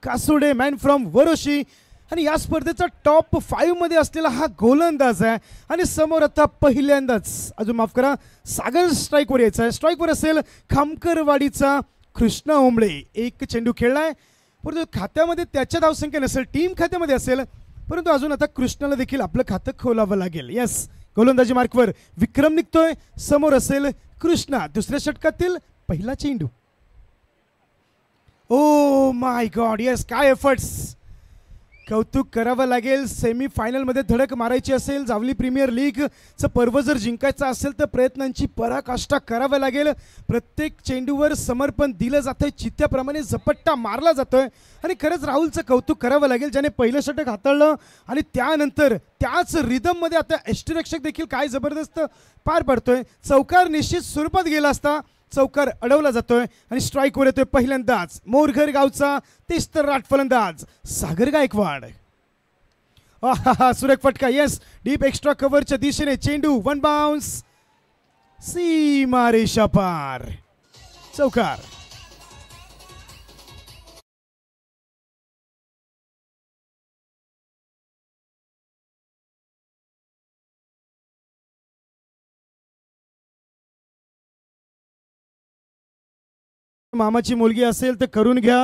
कासुडे man from वरोशी आणि या स्पर्धेचा टॉप 5 मध्ये असलेला हा गोलंदाज आहे आणि समोर आता पहिल्यांदाच अजून माफ करा सागर स्ट्राईकवर यायचा आहे. स्ट्राईकवर असेल खामकरवाडीचा कृष्णा ओंबळे. एक चेंडू खेळलाय परंतु खात्यामध्ये त्याच्या धावसंख्या नसेल, टीम खात्यामध्ये असेल, परंतु अजून आता कृष्णाला देखील आपलं खातं खोलावं लागेल. यस गोलंदाजी मार्कवर विक्रम निघतोय. समोर असेल कृष्णा. दुसऱ्या षटकातील पहिला चेंडू. ओ माय गॉड यस काय एफर्ट्स. कौतुक करावं लागेल. सेमीफायनलमध्ये धडक मारायची असेल, जावली प्रीमियर लीगचं पर्व जर जिंकायचं असेल तर प्रयत्नांची पराकाष्ठा करावं लागेल. प्रत्येक चेंडूवर समर्पण दिलं जातंय, चित्त्याप्रमाणे झपट्टा मारला जातोय आणि खरंच राहुलचं कौतुक करावं लागेल ज्याने पहिलं षटक हाताळलं आणि त्यानंतर त्याच रिदममध्ये आता यष्टीरक्षक देखील काय जबरदस्त पार पडतोय. चौकार निश्चित स्वरूपात गेला असता, चौकार अडवला जातोय आणि स्ट्राईकवर येतोय पहिल्यांदाच मोरघर गावचा तिस्तराट फलंदाज सागर गायकवाड. सुरेख फटका. येस डीप एक्स्ट्रा कव्हरच्या दिशेने चेंडू वन बाउन्स सीमा रेषा पार. चौकार. मामाची मुलगी असेल तर करून घ्या,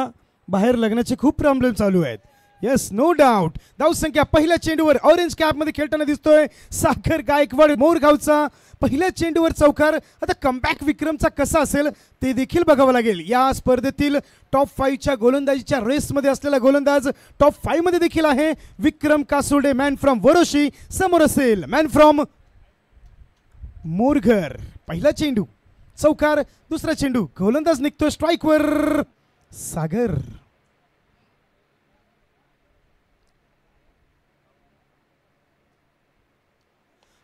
बाहेर लग्नाचे खूप प्रॉब्लेम चालू आहेत. Yes no doubt. धावसंख्या पहिल्या चेंडूवर ऑरेंज कॅप मध्ये खेळताना दिसतोय सागर गायकवाड मोरगावचा. पहिल्या चेंडूवर चौकार. आता कमबॅक विक्रमचा कसा असेल ते देखील बघावं लागेल. या स्पर्धेतील टॉप 5च्या गोलंदाजीच्या रेसमध्ये असलेला गोलंदाज टॉप 5 मध्ये देखील आहे. विक्रम कासुडे मॅन फ्रॉम वरोशी. समोर असेल मॅन फ्रॉम मोरघर. पहिला चेंडू चौकार. दुसरा चेंडू गोलंदाज निघतो स्ट्राईकवर Sagar.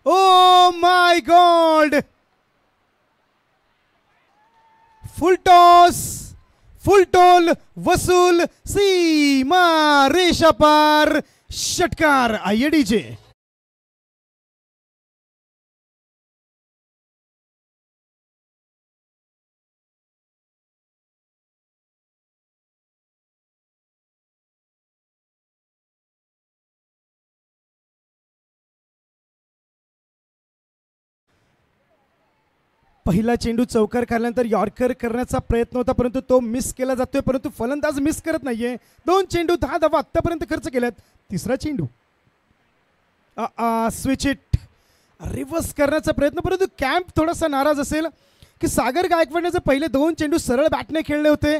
Oh my God. Full toss full toll वसूल सीमा रेषा पार. षटकार आयडीजे. पहिला चेंडू चौकार काढल्यानंतर यॉर्कर करण्याचा प्रयत्न होता परंतु तो मिस केला जातोय. परंतु फलंदाज मिस करत नाहीये. 2 चेंडू 10 धावा आतापर्यंत खर्च केल्यात. तिसरा चेंडू स्विच इट रिव्हर्स करण्याचा प्रयत्न, परंतु कॅम्प थोडासा नाराज असेल की सागर गायकवाडने जर पहिले 2 चेंडू सरळ बॅटने खेळले होते,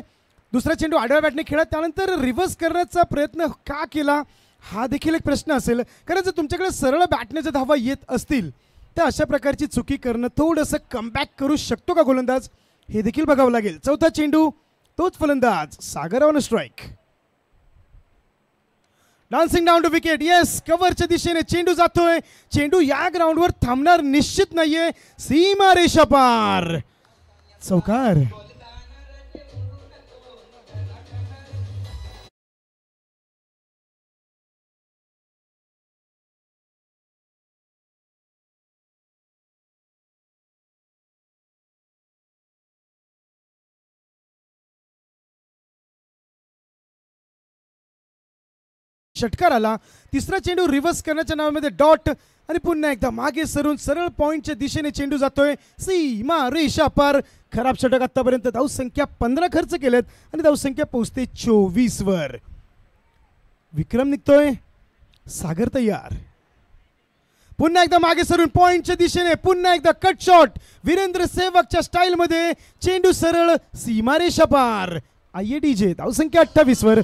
दुसरा चेंडू आडव्या बॅटने खेळला, त्यानंतर रिव्हर्स करण्याचा प्रयत्न का केला हा देखील एक प्रश्न असेल. कारण जर तुमच्याकडे सरळ बॅटने जर धावा येत असतील तर अशा प्रकारची चुकी करणं थोडंसं कमबॅक करू शकतो का गोलंदाज हे देखील बघावं लागेल. चौथा चेंडू तोच फलंदाज Sagar on strike. Dancing down to wicket. Yes कव्हरच्या दिशेने चेंडू जातोय. चेंडू या ग्राउंडवर थांबणार निश्चित नाहीये. सीमा रेषा पार. चौकार. 'षटकार आला. तिसरा चेंडू रिव्हर्स करण्याच्या नावामध्ये डॉट आणि पुन्हा एकदा मागे सरून सरळ पॉइंटच्या दिशेने चेंडू जातोय. सीमा रेषा पार. खराब षटक आतापर्यंत धावसंख्या 15 खर्च केलेत आणि धावसंख्या पोहोचते 24 वर. विक्रम निघतोय. सागर तयार. पुन्हा एकदा मागे सरून पॉइंटच्या दिशेने पुन्हा एकदा कट शॉट. वीरेंद्र सेवकच्या स्टाईलमध्ये चेंडू सरळ सीमारेषा पार. आयडीजे धावसंख्या 28 वर.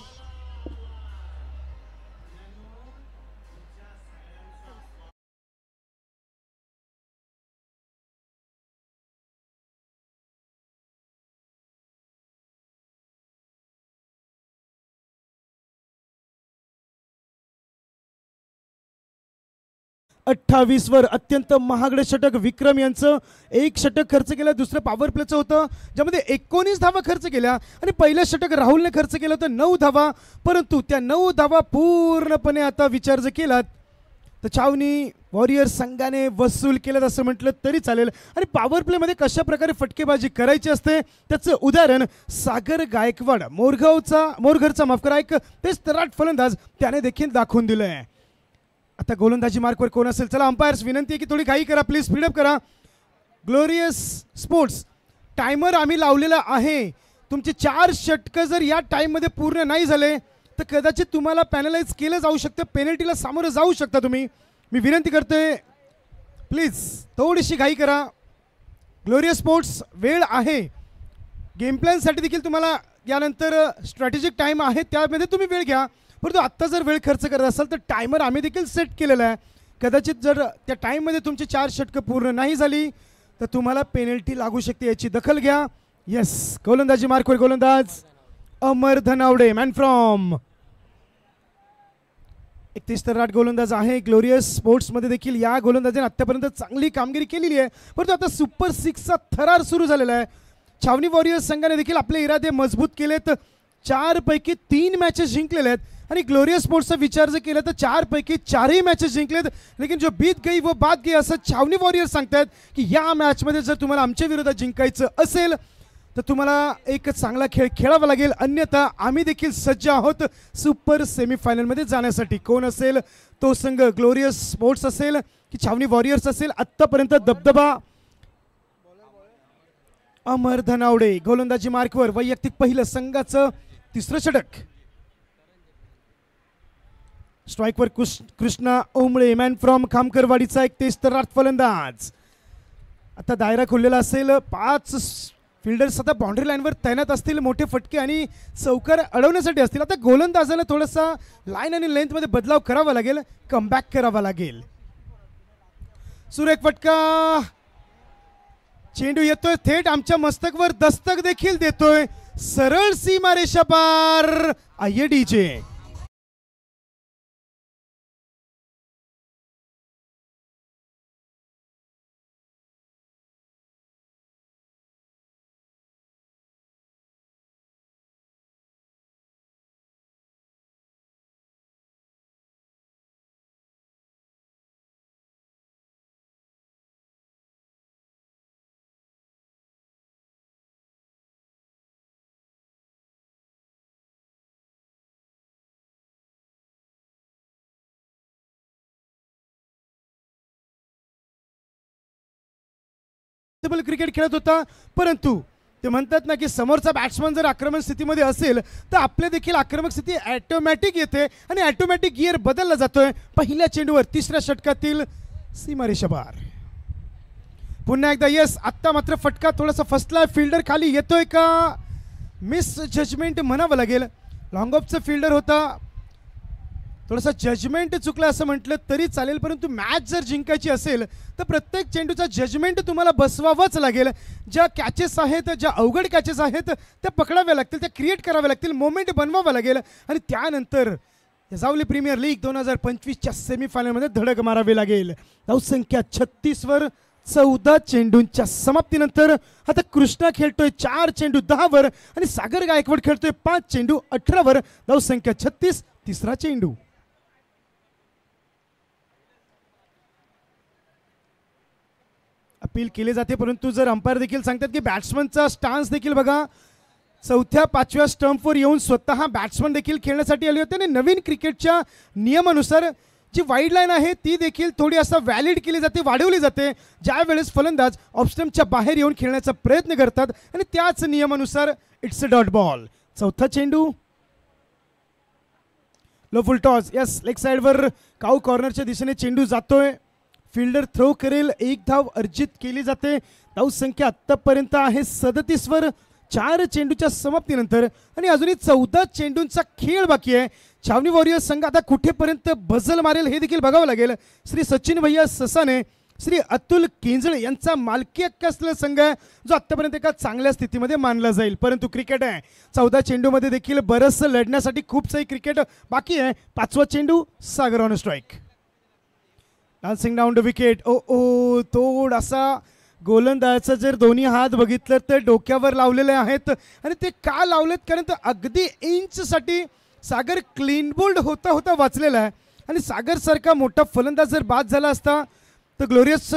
वर अत्यंत महागडे षटक विक्रम यांचं. एक षटक खर्च केलं, दुसरं पॉवर प्लेचं होतं ज्यामध्ये 19 धावा खर्च केल्या आणि पहिलं षटक राहुलने खर्च केलं होतं 9 धावा. परंतु त्या 9 धावा पूर्णपणे आता विचार जर केलात तर छावणी वॉरियर्स संघाने वसूल केलं असं म्हटलं तरी चालेल. आणि पॉवर प्लेमध्ये कशा प्रकारे फटकेबाजी करायची असते त्याचं उदाहरण सागर गायकवाड मोरघरचा माफ करा एक तेच तराट फलंदाज त्याने देखील दाखवून दिलं आहे. आता गोलंदाजी मार्कवर कोण असेल? चला अंपायर्स विनंती आहे की थोडी घाई करा, प्लीज स्पीडअप करा. ग्लोरियस स्पोर्ट्स टायमर आम्ही लावलेला आहे. तुमचे 4 षटकं जर या टाईममध्ये पूर्ण नाही झाले तर कदाचित तुम्हाला पॅनलाइज केलं जाऊ शकतं, पेनल्टीला सामोरं जाऊ शकता तुम्ही. मी विनंती करतोय प्लीज थोडीशी घाई करा. ग्लोरियस स्पोर्ट्स वेळ आहे, गेम प्लॅनसाठी देखील तुम्हाला यानंतर स्ट्रॅटेजिक टाईम आहे त्यामध्ये तुम्ही वेळ घ्या. परंतु आत्ता जर वेळ खर्च करत असाल तर टायमर आम्ही देखील सेट केलेला आहे. कदाचित जर त्या टाईममध्ये तुमची 4 षटकं पूर्ण नाही झाली तर तुम्हाला पेनल्टी लागू शकते, याची दखल घ्या. येस, गोलंदाजी मार्कवर गोलंदाज अमर धनावडे मॅन फ्रॉम 31 तराट गोलंदाज आहे. ग्लोरियस स्पोर्ट्समध्ये देखील या गोलंदाजाने आत्तापर्यंत चांगली कामगिरी केलेली आहे. परंतु आता सुपर 6चा थरार सुरू झालेला आहे. छावणी वॉरियर्स संघाने देखील आपले इरादे मजबूत केलेत. 4 पैकी 3 मॅचेस जिंकलेले आहेत आणि ग्लोरियस स्पोर्ट्सचा विचार जर केला तर 4 पैकी 4ही मॅचेस जिंकलेत. लेकिन जो बीत गई वो बात गई असं छावणी वॉरियर्स सांगतात की या मॅचमध्ये जर तुम्हाला आमच्या विरोधात जिंकायचं असेल तर तुम्हाला एक चांगला खेळ खेळावा लागेल, अन्यथा आम्ही देखील सज्ज आहोत सुपर सेमीफायनलमध्ये जाण्यासाठी. कोण असेल तो संघ? ग्लोरियस स्पोर्ट्स असेल की छावणी वॉरियर्स असेल? आत्तापर्यंत दबदबा अमर धनावडे गोलंदाजी मार्कवर वैयक्तिक पहिलं संघाचं 3रं षटक. स्ट्राईकवर कृष्णा ओंबळे मॅन फ्रॉम खामकरवाडीचा 31 तराट फलंदाज. आता दायरा खुललेला असेल, 5 फिल्डर्स आता बाउंड्री लाईनवर तैनात असतील, मोठे फटके आणि चौकार अडवण्यासाठी असतील. आता गोलंदाजाला थोडासा लाईन आणि लेंथमध्ये बदलाव करावा लागेल, कमबॅक करावा लागेल. सुरेख फटका, चेंडू येतोय थेट आमच्या मस्तकवर दस्तक देखील देतोय, सरळ सीमारेषा पार. आयडीजे क्रिकेट खेळत होता. परंतु ते म्हणतात ना की समोरचा बॅट्समन जर आक्रमक स्थितीमध्ये असेल तर आपले देखील आक्रमक स्थिती ऑटोमॅटिक येते आणि ऑटोमॅटिक गिअर बदलला जातोय. पहिल्या चेंडूवर 3ऱ्या षटकातील सीमारेषा पार. पुन्हा एकदा येस, आत्ता मात्र फटका थोडासा फसला. फिल्डर खाली येतोय का? मिस जजमेंट म्हणावं लागेल. लॉंग ऑफचा फिल्डर होता, थोडासा जजमेंट चुकला असं म्हटलं तरी चालेल. परंतु मॅच जर जिंकायची असेल तर प्रत्येक चेंडूचा जजमेंट तुम्हाला बसवावंच लागेल. ज्या कॅचेस आहेत, ज्या अवघड कॅचेस आहेत त्या पकडाव्या लागतील, त्या क्रिएट कराव्या लागतील, मोमेंट बनवावं लागेल आणि त्यानंतर जावली प्रीमियर लीग 2025च्या सेमीफायनलमध्ये धडक मारावी लागेल. धावसंख्या 36वर 14 चेंडूंच्या समाप्तीनंतर आता कृष्णा खेळतोय 4 चेंडू 10वर आणि सागर गायकवाड खेळतोय 5 चेंडू 18वर. धावसंख्या 36, 3रा चेंडू. अपील केले जाते, परंतु जर अंपायर देखील सांगतात की बॅट्समनचा स्टान्स देखील बघा, 4थ्या 5व्या स्टंपवर येऊन स्वतः बॅट्समन देखील खेळण्यासाठी आले होते आणि नवीन क्रिकेटच्या नियमानुसार जी वाईड लाईन आहे ती देखील थोडी असं व्हॅलिड केली जाते, वाढवली जाते, ज्या वेळेस फलंदाज ऑफ स्टंपच्या बाहेर येऊन खेळण्याचा प्रयत्न करतात आणि त्याच नियमानुसार इट्स अ डॉट बॉल. 4था चेंडू, low full toss. Yes, leg साइडवर काऊ कॉर्नरच्या दिशेने चेंडू जातोय. फिल्डर थ्रो करेल, 1 धाव अर्जित केली जाते. धावसंख्या आत्तापर्यंत आहे 37वर 4 चेंडूच्या समाप्तीनंतर आणि अजूनही 14 चेंडूंचा खेळ बाकी आहे. छावणी वॉरियर्स संघ आता कुठेपर्यंत बझल मारेल हे देखील बघावं लागेल. श्री सचिन भैया ससाने, श्री अतुल केंजळे यांचा मालकी हक्क असलेला संघ आहे जो आत्तापर्यंत एका चांगल्या स्थितीमध्ये मानला जाईल. परंतु क्रिकेट आहे, 14 चेंडूमध्ये देखील बरंचसं लढण्यासाठी खूप सारी क्रिकेट बाकी आहे. 5वा चेंडू, Sagar on strike. Dancing down the wicket. Oh थोडासा गोलंदाजाचा जर दोन्ही हात बघितलं तर डोक्यावर लावलेले आहेत आणि ते का लावलेत कारण तर अगदी इंचसाठी सागर क्लीन बोल्ड होता होता वाचलेला आहे आणि सागर सारखा मोठा फलंदाज जर बाद झाला असता तर ग्लोरियस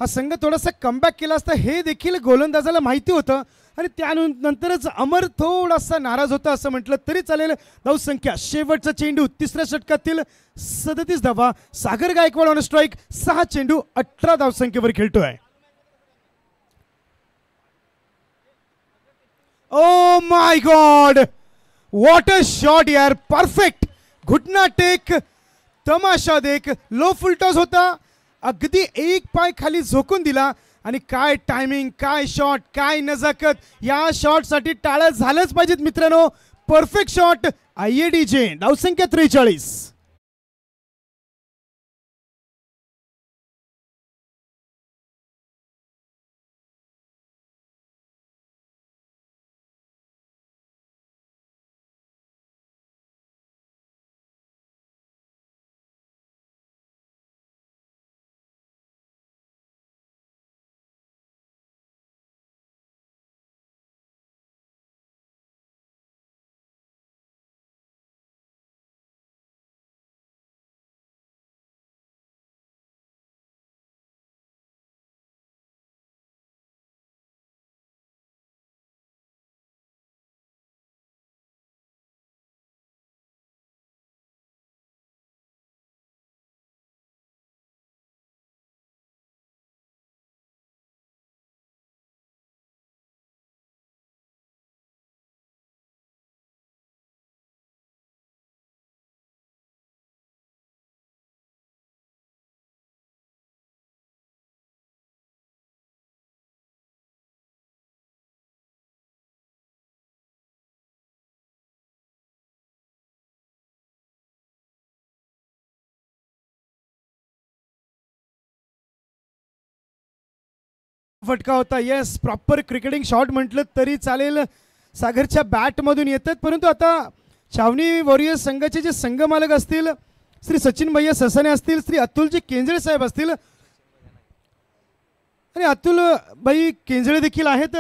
हा संघ थोडासा कमबॅक केला असता हे देखील गोलंदाजाला माहिती होतं आणि त्यानंतरच अमर थोडासा नाराज होता असं म्हटलं तरी चालेल. धावसंख्या शेवटचा चेंडू तिसऱ्या षटकातील 37 धावा. सागर गायकवाड ऑन स्ट्राईक 6 चेंडू 18 धावसंख्येवर खेळतोय. ओ my God, what a shot यार, परफेक्ट घुटना टेक, तमाशा देख. लो फुलटॉस होता, अगदी एक पाय खाली झोकून दिला आणि काय टायमिंग, काय शॉट, काय नजाकत. या शॉटसाठी टाळ्या झालंच पाहिजेत मित्रांनो. Perfect shot. IADJ धावसंख्या 43. फटका होता. येस, प्रॉपर क्रिकेटिंग शॉट म्हटलं तरी चालेल. सागरच्या बॅटमधून येतात, परंतु आता छावणी वॉरियर्स संघाचे जे संघमालक असतील श्री सचिन भैया ससाने असतील, श्री अतुलजी केंजळे साहेब असतील आणि अतुल भाई केंजळे देखील आहेत.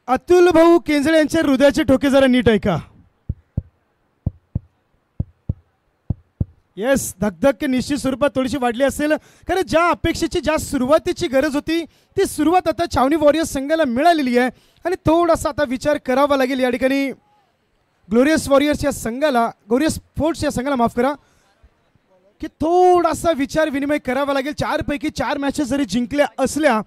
अतुल भाऊ केंजळे यांच्या हृदयाचे ठोके जरा नीट ऐका. येस, धगधग निश्चित स्वरूपात थोडीशी वाढली असेल, कारण ज्या अपेक्षेची, ज्या सुरुवातीची गरज होती ती सुरुवात आता छावणी वॉरियर्स संघाला मिळालेली आहे आणि थोडासा आता विचार करावा लागेल या ठिकाणी ग्लोरियस वॉरियर्स या संघाला, ग्लोरियस स्पोर्ट्स या संघाला माफ करा, की थोडासा विचार विनिमय करावा लागेल. 4 पैकी 4 मॅचेस जरी जिंकल्या असल्या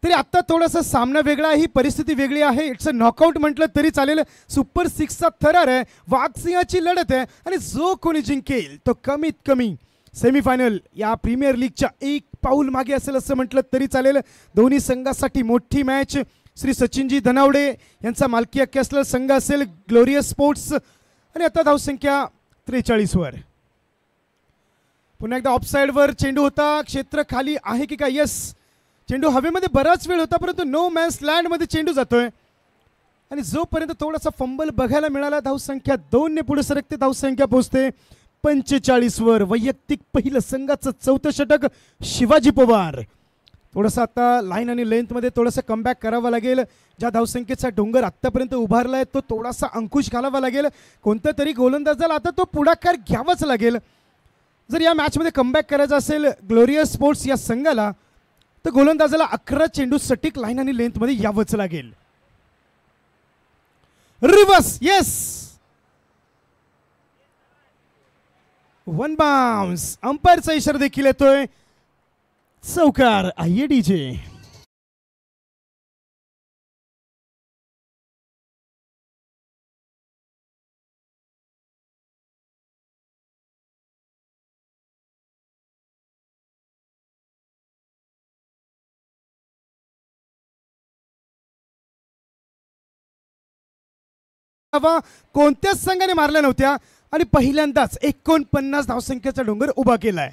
तरी आता थोडासा सामना वेगळा आहे, ही परिस्थिती वेगळी आहे. इट्स अ नॉकआउट म्हटलं तरी चालेल. सुपर 6चा थरार आहे, वाघसिंहाची लढत आहे आणि जो कोणी जिंकेल तो कमीत कमी सेमीफायनल या प्रीमियर लीगच्या एक पाऊल मागे असेल असं म्हटलं तरी चालेल. दोन्ही संघासाठी मोठी मॅच. श्री सचिनजी धनावडे यांचा मालकी हक्क असलेला संघ असेल ग्लोरियस स्पोर्ट्स आणि आता धावसंख्या 43 वर. पुन्हा एकदा ऑफसाईडवर चेंडू होता. क्षेत्र खाली आहे की काय? यस, चेंडू हवेमध्ये बराच वेळ होता, परंतु नो मॅन्स लँडमध्ये चेंडू जातोय आणि जोपर्यंत थोडासा फंबल बघायला मिळाला धावसंख्या 2 ने पुढे सरकते. धावसंख्या पोहोचते 45 वर. वैयक्तिक पहिलं संघाचं 4थं षटक शिवाजी पवार. थोडासा आता लाईन आणि लेंथमध्ये थोडासा कमबॅक करावा लागेल. ज्या धावसंख्येचा डोंगर आत्तापर्यंत उभारला आहे तो थोडासा अंकुश घालावा लागेल. कोणत्या तरी गोलंदाजाला आता तो पुढाकार घ्यावाच लागेल. जर या मॅचमध्ये कमबॅक करायचं असेल ग्लोरियस स्पोर्ट्स या संघाला तर गोलंदाजाला 11 चेंडू सटीक लाईन आणि लेंथमध्ये यावंच लागेल. Reverse, yes, 1 bounce. अंपायरचा इशारा देखील येतोय. चौकार. IADJ. कोणत्याच संघाने मारल्या नव्हत्या आणि पहिल्यांदाच 49 धावसंख्येचा डोंगर उभा केलाय.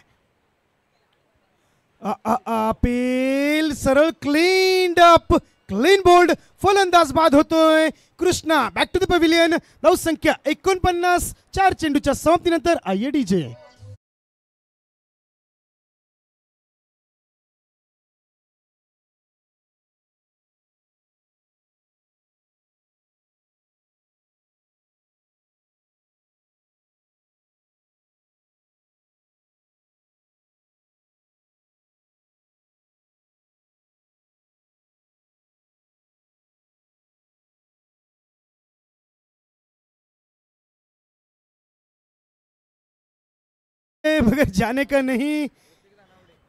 पेल सरळ क्लीन अप, क्लीन बोल्ड. फलंदाज बाद होतोय. Krishna back to the pavilion. धावसंख्या 49. 4 चेंडूच्या समाप्तीनंतर IADJ. मगर जाने का नहीं.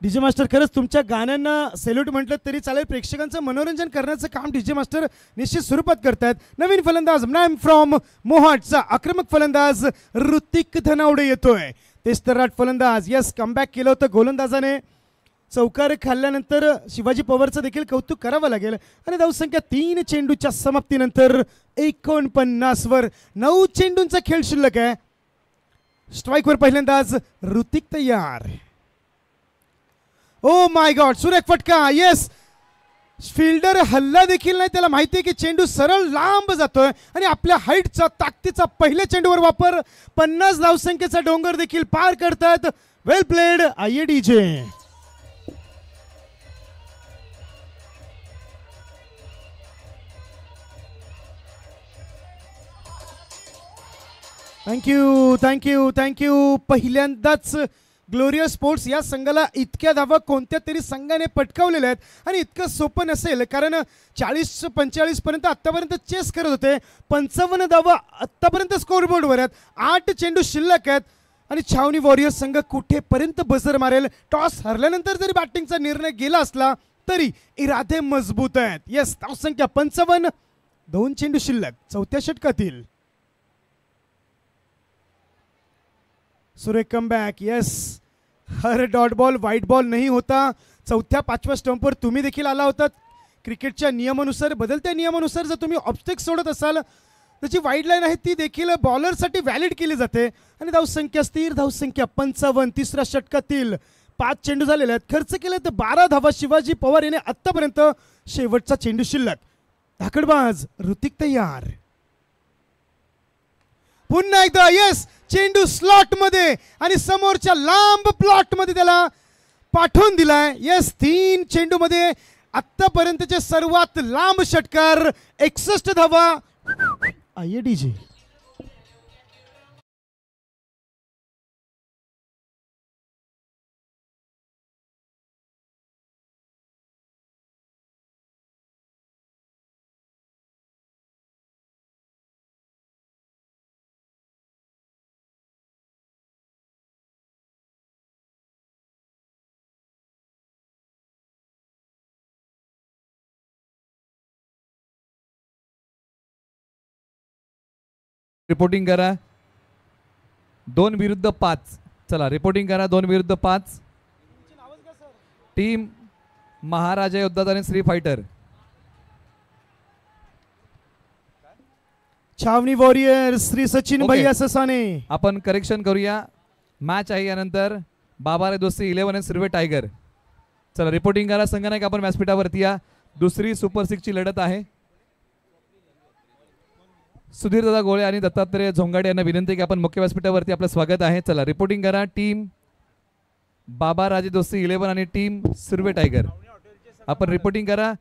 डीजे मास्टर खरंच तुमच्या गाण्यांना सेल्यूट म्हटलं तरी चालेल. प्रेक्षकांचं मनोरंजन करण्याचं काम डीजे मास्टर निश्चित स्वरूपात करतात. नवीन फलंदाज नाम फ्रॉम मोहाटचा आक्रमक फलंदाज ऋतिक धनावडे येतोय. तेच तर फलंदाज यस कमबॅक केलं होतं गोलंदाजाने. चौकार खाल्ल्यानंतर शिवाजी पवारचं देखील कौतुक करावं लागेल. आणि धावसंख्या 3 चेंडूच्या समाप्तीनंतर 49 वर 9 चेंडूंचा खेळ शिल्लक आहे. स्ट्राईकवर पहिल्यांदाज ऋतिक तयार. ओ माय गॉड सुरेख फटका. येस फिल्डर हल्ला देखील नाही. त्याला माहिती आहे की चेंडू सरळ लांब जातोय आणि आपल्या हाईटचा ताकदीचा पहिल्या चेंडूवर वापर. 50 धावसंख्येचा डोंगर देखील पार करतात. वेल प्लेड आय डीजे. थँक्यू. पहिल्यांदाच ग्लोरियस स्पोर्ट्स या संघाला इतक्या धावा कोणत्या तरी संघाने पटकावलेल्या आहेत आणि इतकं सोपं नसेल कारण 40-45 पर्यंत आतापर्यंत चेस करत होते. 55 धावा आतापर्यंत स्कोरबोर्डवर आहेत. 8 चेंडू शिल्लक आहेत आणि छावणी वॉरियर्स संघ कुठेपर्यंत बझर मारेल. टॉस हरल्यानंतर जरी बॅटिंगचा निर्णय गेला असला तरी इरादे मजबूत आहेत. येस धावसंख्या 55, 2 चेंडू शिल्लक चौथ्या षटकातील. सुरेख कमबॅक. येस हर डॉट बॉल व्हाईट बॉल नाही होता. चौथ्या 5व्या स्टंपवर तुम्ही देखील आला होता. क्रिकेटच्या नियमानुसार बदलत्या नियमानुसार जर तुम्ही ऑब्स्टिक सोडत असाल त्याची वाईड लाईन आहे ती देखील बॉलरसाठी व्हॅलिड केली जाते. आणि धावसंख्या स्थिर धावसंख्या 55 तिसऱ्या षटकातील. 5 चेंडू झालेले आहेत. खर्च केले तर 12 धावा शिवाजी पवार याने आतापर्यंत. शेवटचा चेंडू शिल्लक. धाकडबाज ऋतिक तयार. पुन्हा एकदा येस चेंडू स्लॉट मध्ये आणि समोरच्या लांब प्लॉट मध्ये त्याला पाठवून दिलाय. येस 3 चेंडू मध्ये आतापर्यंतचे सर्वात लांब षटकार. 61 धावा आय डीजे. रिपोर्टिंग करा 2 विरुद्ध 5. चला रिपोर्टिंग करा 2 विरुद्ध 5. टीम महाराजा योद्धा आणि श्री फायटर. छावणी वॉरियर्स श्री सचिन भैया ससाने. आपण करेक्शन करूया. मॅच आहे यानंतर बाबारे दोस्ती 11 आणि सुर्वे टायगर. चला रिपोर्टिंग करा संघनायक. आपण व्यासपीठावरती या. दुसरी सुपर 6 ची लढत आहे. सुधीर दादा गोळे आणि दत्तात्रय झोंगाडे यांना विनंती की आपण मुख्य व्यासपीठावरती आपलं स्वागत आहे. चला रिपोर्टिंग करा. टीम बाबा राजे दोस्ती 11 आणि टीम सुर्वे टायगर. आपण रिपोर्टिंग करा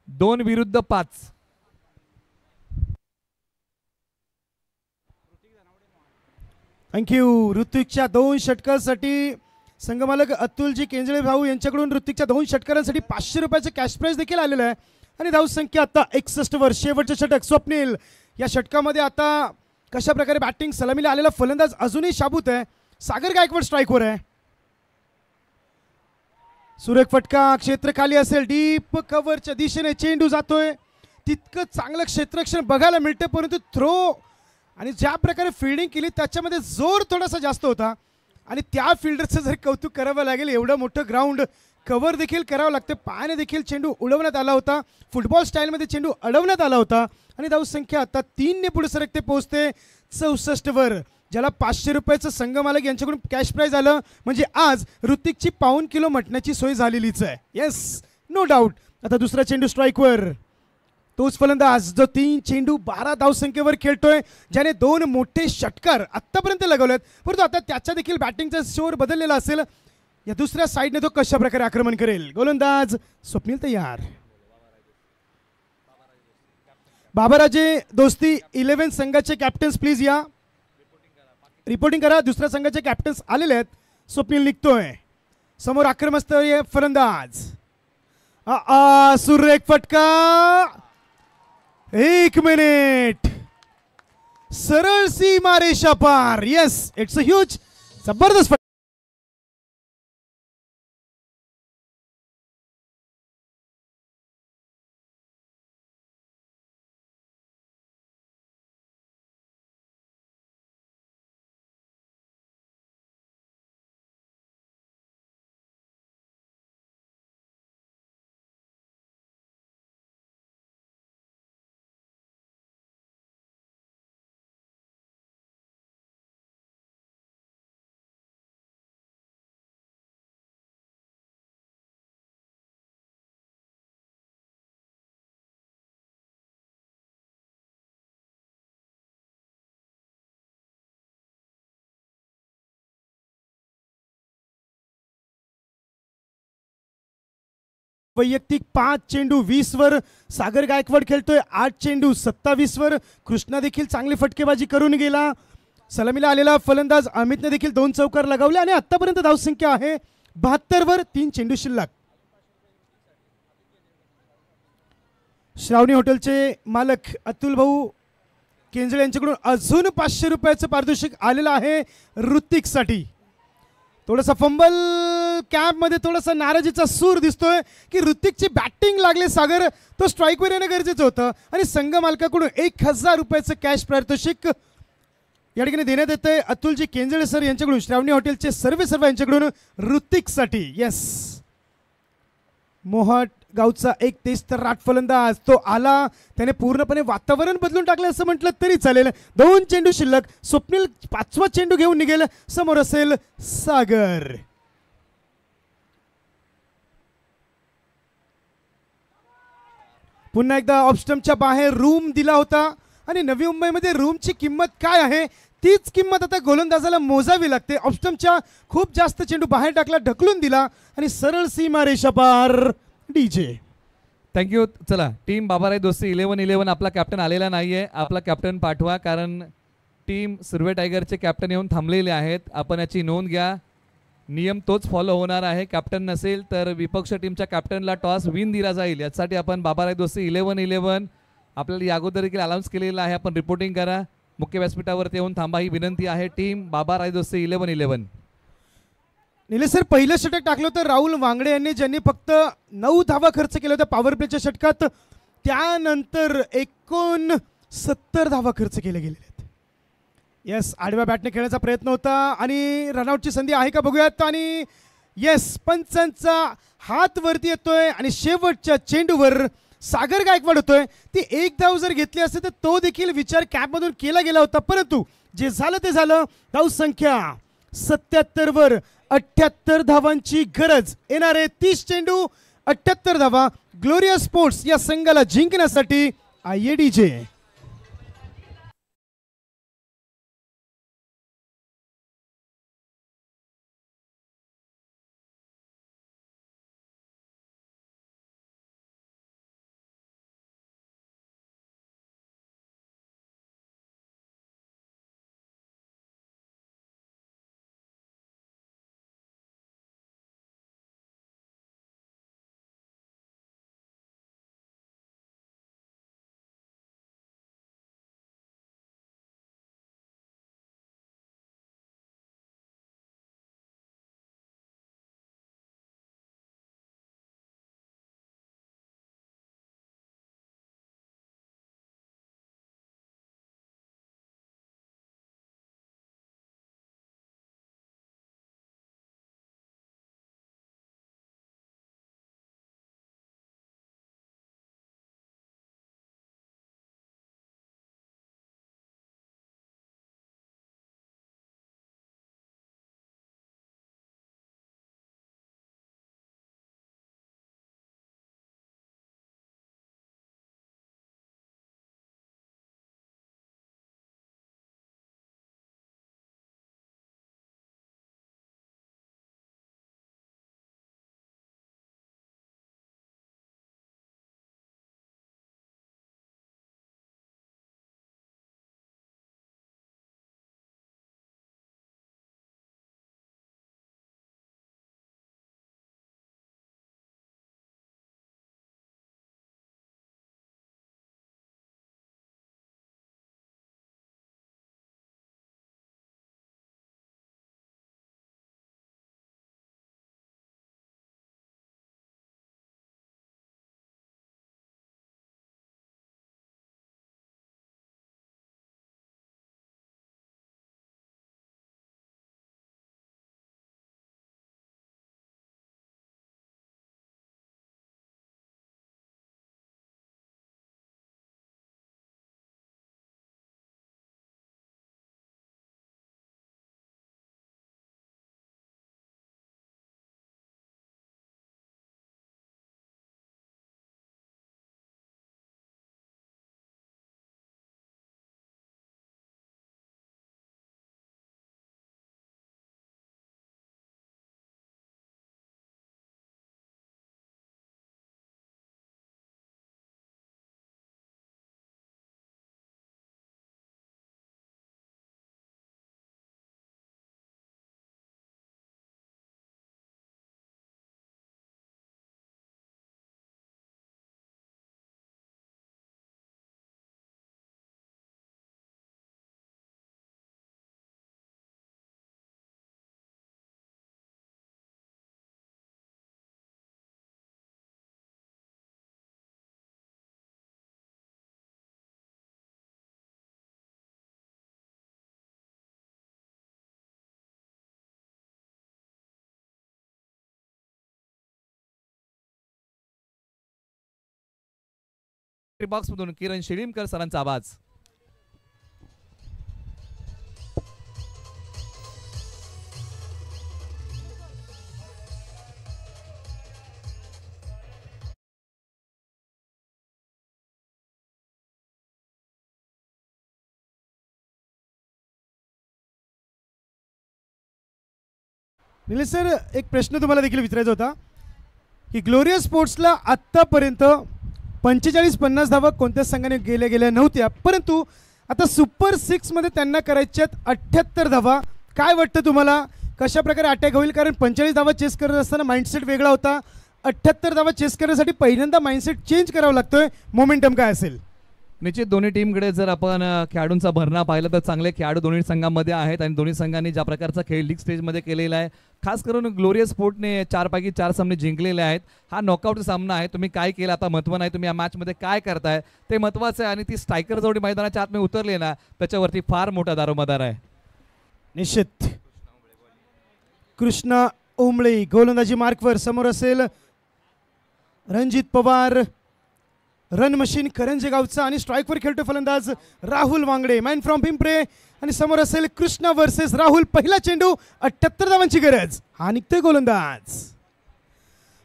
2 विरुद्ध 5. थँक्यू. ऋतिकच्या 2 षटकांसाठी संघमालक अतुलजी केंजळे भाऊ यांच्याकडून ऋतिकच्या 2 षटकारांसाठी 500 रुपयाचं कॅश प्राइज देखील आलेलं आहे. आणि धावसंख्या आता 61 वर. शेवटचे षटक स्वप्नील. या षटकामध्ये आता कशा प्रकारे बॅटिंग सलामीला आलेला फलंदाज अजूनही शाबूत आहे. सागर गायकवाड स्ट्राईकवर आहे. सुरेख फटका. क्षेत्र खाली असेल. डीप कव्हरच्या दिशेने चेंडू जातोय. तितकं चांगलं क्षेत्ररक्षण बघायला मिळते परंतु थ्रो आणि ज्या प्रकारे फिल्डिंग केली त्याच्यामध्ये जोर थोडासा जास्त होता. आणि त्या फिल्डरचं जर कौतुक करावं लागेल. एवढं मोठं ग्राउंड कव्हर देखील करावं लागतं. पायाने देखील चेंडू उडवण्यात आला होता. फुटबॉल स्टाईलमध्ये चेंडू अडवण्यात आला होता. आणि धावसंख्या आता 3 ने पुढे सरकते पोहोचते 64 वर. ज्याला 500 रुपयाचं संघमालक यांच्याकडून कॅश प्राइज आलं म्हणजे आज ऋतिकची 1.5 किलो मटणाची सोय झालेलीच आहे. Yes no doubt. आता दुसरा चेंडू स्ट्राईकवर. तोच फलंदाज जो 3 चेंडू 12 धावसंख्येवर खेळतोय. ज्याने 2 मोठे षटकार आतापर्यंत लगवलेत परंतु आता त्याच्या देखील बॅटिंगचा शोर बदललेला असेल. या दुसऱ्या साईडने तो कशा प्रकारे आक्रमण करेल. गोलंदाज स्वप्नील तयार. बाबाराजे दोस्ती 11 संघाचे कॅप्टन्स प्लीज या. रिपोर्टिंग करा. दुसऱ्या संघाचे कॅप्टन्स आलेले आहेत. स्वप्नील निघतोय. समोर आक्रमस्तरीय फलंदाज. सुरेख फटका. 1 मिनिट. सरळ सीमारेषा पार. येस इट्स अ ह्यूज जबरदस्त वैयक्तिक 5 चेंडू 20 वर सागर गायकवाड खेळतोय. 8 चेंडू 27 वर. कृष्णा देखील चांगली फटकेबाजी करून गेला. सलामीला आलेला फलंदाज अमितने देखील 2 चौकार लगावले आणि आतापर्यंत धावसंख्या आहे 72 वर. 3 चेंडू शिल्लक. श्रावणी हॉटेलचे मालक अतुल भाऊ केंजळे यांच्याकडून अजून 500 रुपयाचं पारितोषिक आलेलं आहे ऋतिकसाठी. थोडासा फंबल कॅम्पमध्ये थोडासा नाराजीचा सूर दिसतोय की ऋतिकची बॅटिंग लागले सागर, तो स्ट्राईकवर येणं गरजेचं होतं आणि संघ मालकाकडून 1000 रुपयाचं कॅश पारितोषिक या ठिकाणी देण्यात येतंय अतुलजी केंजळे सर यांच्याकडून, श्रावणी हॉटेलचे सर्व यांच्याकडून ऋतिकसाठी. येस, मोहट गावचा एक तेज तर राट फलंदाज तो आला, त्याने पूर्णपणे वातावरण बदलून टाकलं असं म्हटलं तरी चालेल. 2 चेंडू शिल्लक. स्वप्नील 5वा चेंडू घेऊन निघेल. समोर असेल सागर. पुन्हा एकदा ऑफस्टम्पच्या बाहेर रूम दिला होता आणि नवी मुंबईमध्ये रूमची किंमत काय आहे तीच किंमत आता गोलंदाजाला मोजावी लागते. ऑफस्टम्पच्या खूप जास्त चेंडू बाहेर टाकला, ढकलून दिला आणि सरळ सीमा रेषा पार. DJ thank you. चला, टीम बाबाराय दोस्ती 11-11 आपला कॅप्टन आलेला नाहीये. आपला कॅप्टन पाठवा, कारण टीम सुर्वे टायगरचे कॅप्टन येऊन थांबलेले आहेत. आपण याची नोंद घ्या. नियम तोच फॉलो होणार आहे. कॅप्टन नसेल तर विपक्ष टीमच्या कॅप्टनला टॉस विन दिला जाईल. यासाठी आपण बाबाराय दोस्ती 11-11 आपल्याला या अगोदर देखील अनाऊन्स केलेला आहे. आपण रिपोर्टिंग करा. मुख्य व्यासपीठावरती येऊन थांबा ही विनंती आहे. टीम बाबाराय दोस्ती 11-11. निलेश सर, पहिलं षटक टाकलं होतं राहुल वांगडे यांनी, ज्यांनी फक्त 9 धावा खर्च केल्या होत्या पॉवर प्लेच्या षटकात. त्यानंतर 69 धावा खर्च केल्या गेलेल्या आहेत. येस, आडव्या बॅटने खेळण्याचा प्रयत्न होता आणि रनआउटची संधी आहे का बघूयात. आणि येस, पंचांचा हात वरती येतोय आणि शेवटच्या चेंडूवर सागर गायकवाड होतोय. ती 1 धाव जर घेतली असते तर तो देखील विचार कॅपमधून केला गेला होता, परंतु जे झालं ते झालं. धाव संख्या 77 वर 78 धावांची गरज. येणारे 30 चेंडू 78 धावा. ग्लोरिया स्पोर्ट्स या संघाला जिंकण्यासाठी आयएडीजे. कॉमेंट्री बॉक्स मधून किरण शिलीमकर सरांचा आवाज. निलेश सर, एक प्रश्न तुम्हाला देखील विचारायचा होता की ग्लोरियस स्पोर्ट्सला आत्तापर्यंत 45-50 धावा कोणत्याच संघाने गेल्या नव्हत्या, परंतु आता सुपर 6 मध्ये त्यांना करायच्यात 78 धावा. काय वाटतं तुम्हाला, कशा प्रकारे अटॅक होईल? कारण 45 धावा चेस करत असताना माइंडसेट वेगळा होता, 78 धावा चेस करण्यासाठी पहिल्यांदा माइंडसेट चेंज करावा लागतोय. मोमेंटम काय असेल? निश्चित दोन्ही टीमकडे जर आपण खेळाडूंचा भरणा पाहिला तर चांगले खेळाडू दोन्ही संघांमध्ये आहेत आणि दोन्ही संघांनी ज्या प्रकारचा खेळ लीग स्टेजमध्ये केलेला आहे, खास करून ग्लोरियस स्पोर्टने 4 पैकी 4 सामने जिंकलेले आहेत. हा नॉकआउटचा सामना आहे. तुम्ही काय केलं आता महत्त्व नाही, तुम्ही या मॅचमध्ये काय करताय ते महत्त्वाचं आहे. आणि ती स्ट्रायकर जेवढी मैदानाच्या आतमध्ये उतरली ना त्याच्यावरती फार मोठा दारोमदार आहे. निश्चित कृष्णा ओंबळे गोलंदाजी मार्कवर, समोर असेल रणजित पवार रन मशीन करंजे गावचा आणि स्ट्राईकवर खेळतो फलंदाज राहुल वांगडे मॅन फ्रॉम पिंपरे. आणि समोर असेल कृष्णा वर्सेस राहुल. पहिला चेंडू, 78 धावांची गरज. हा निघतोय गोलंदाज.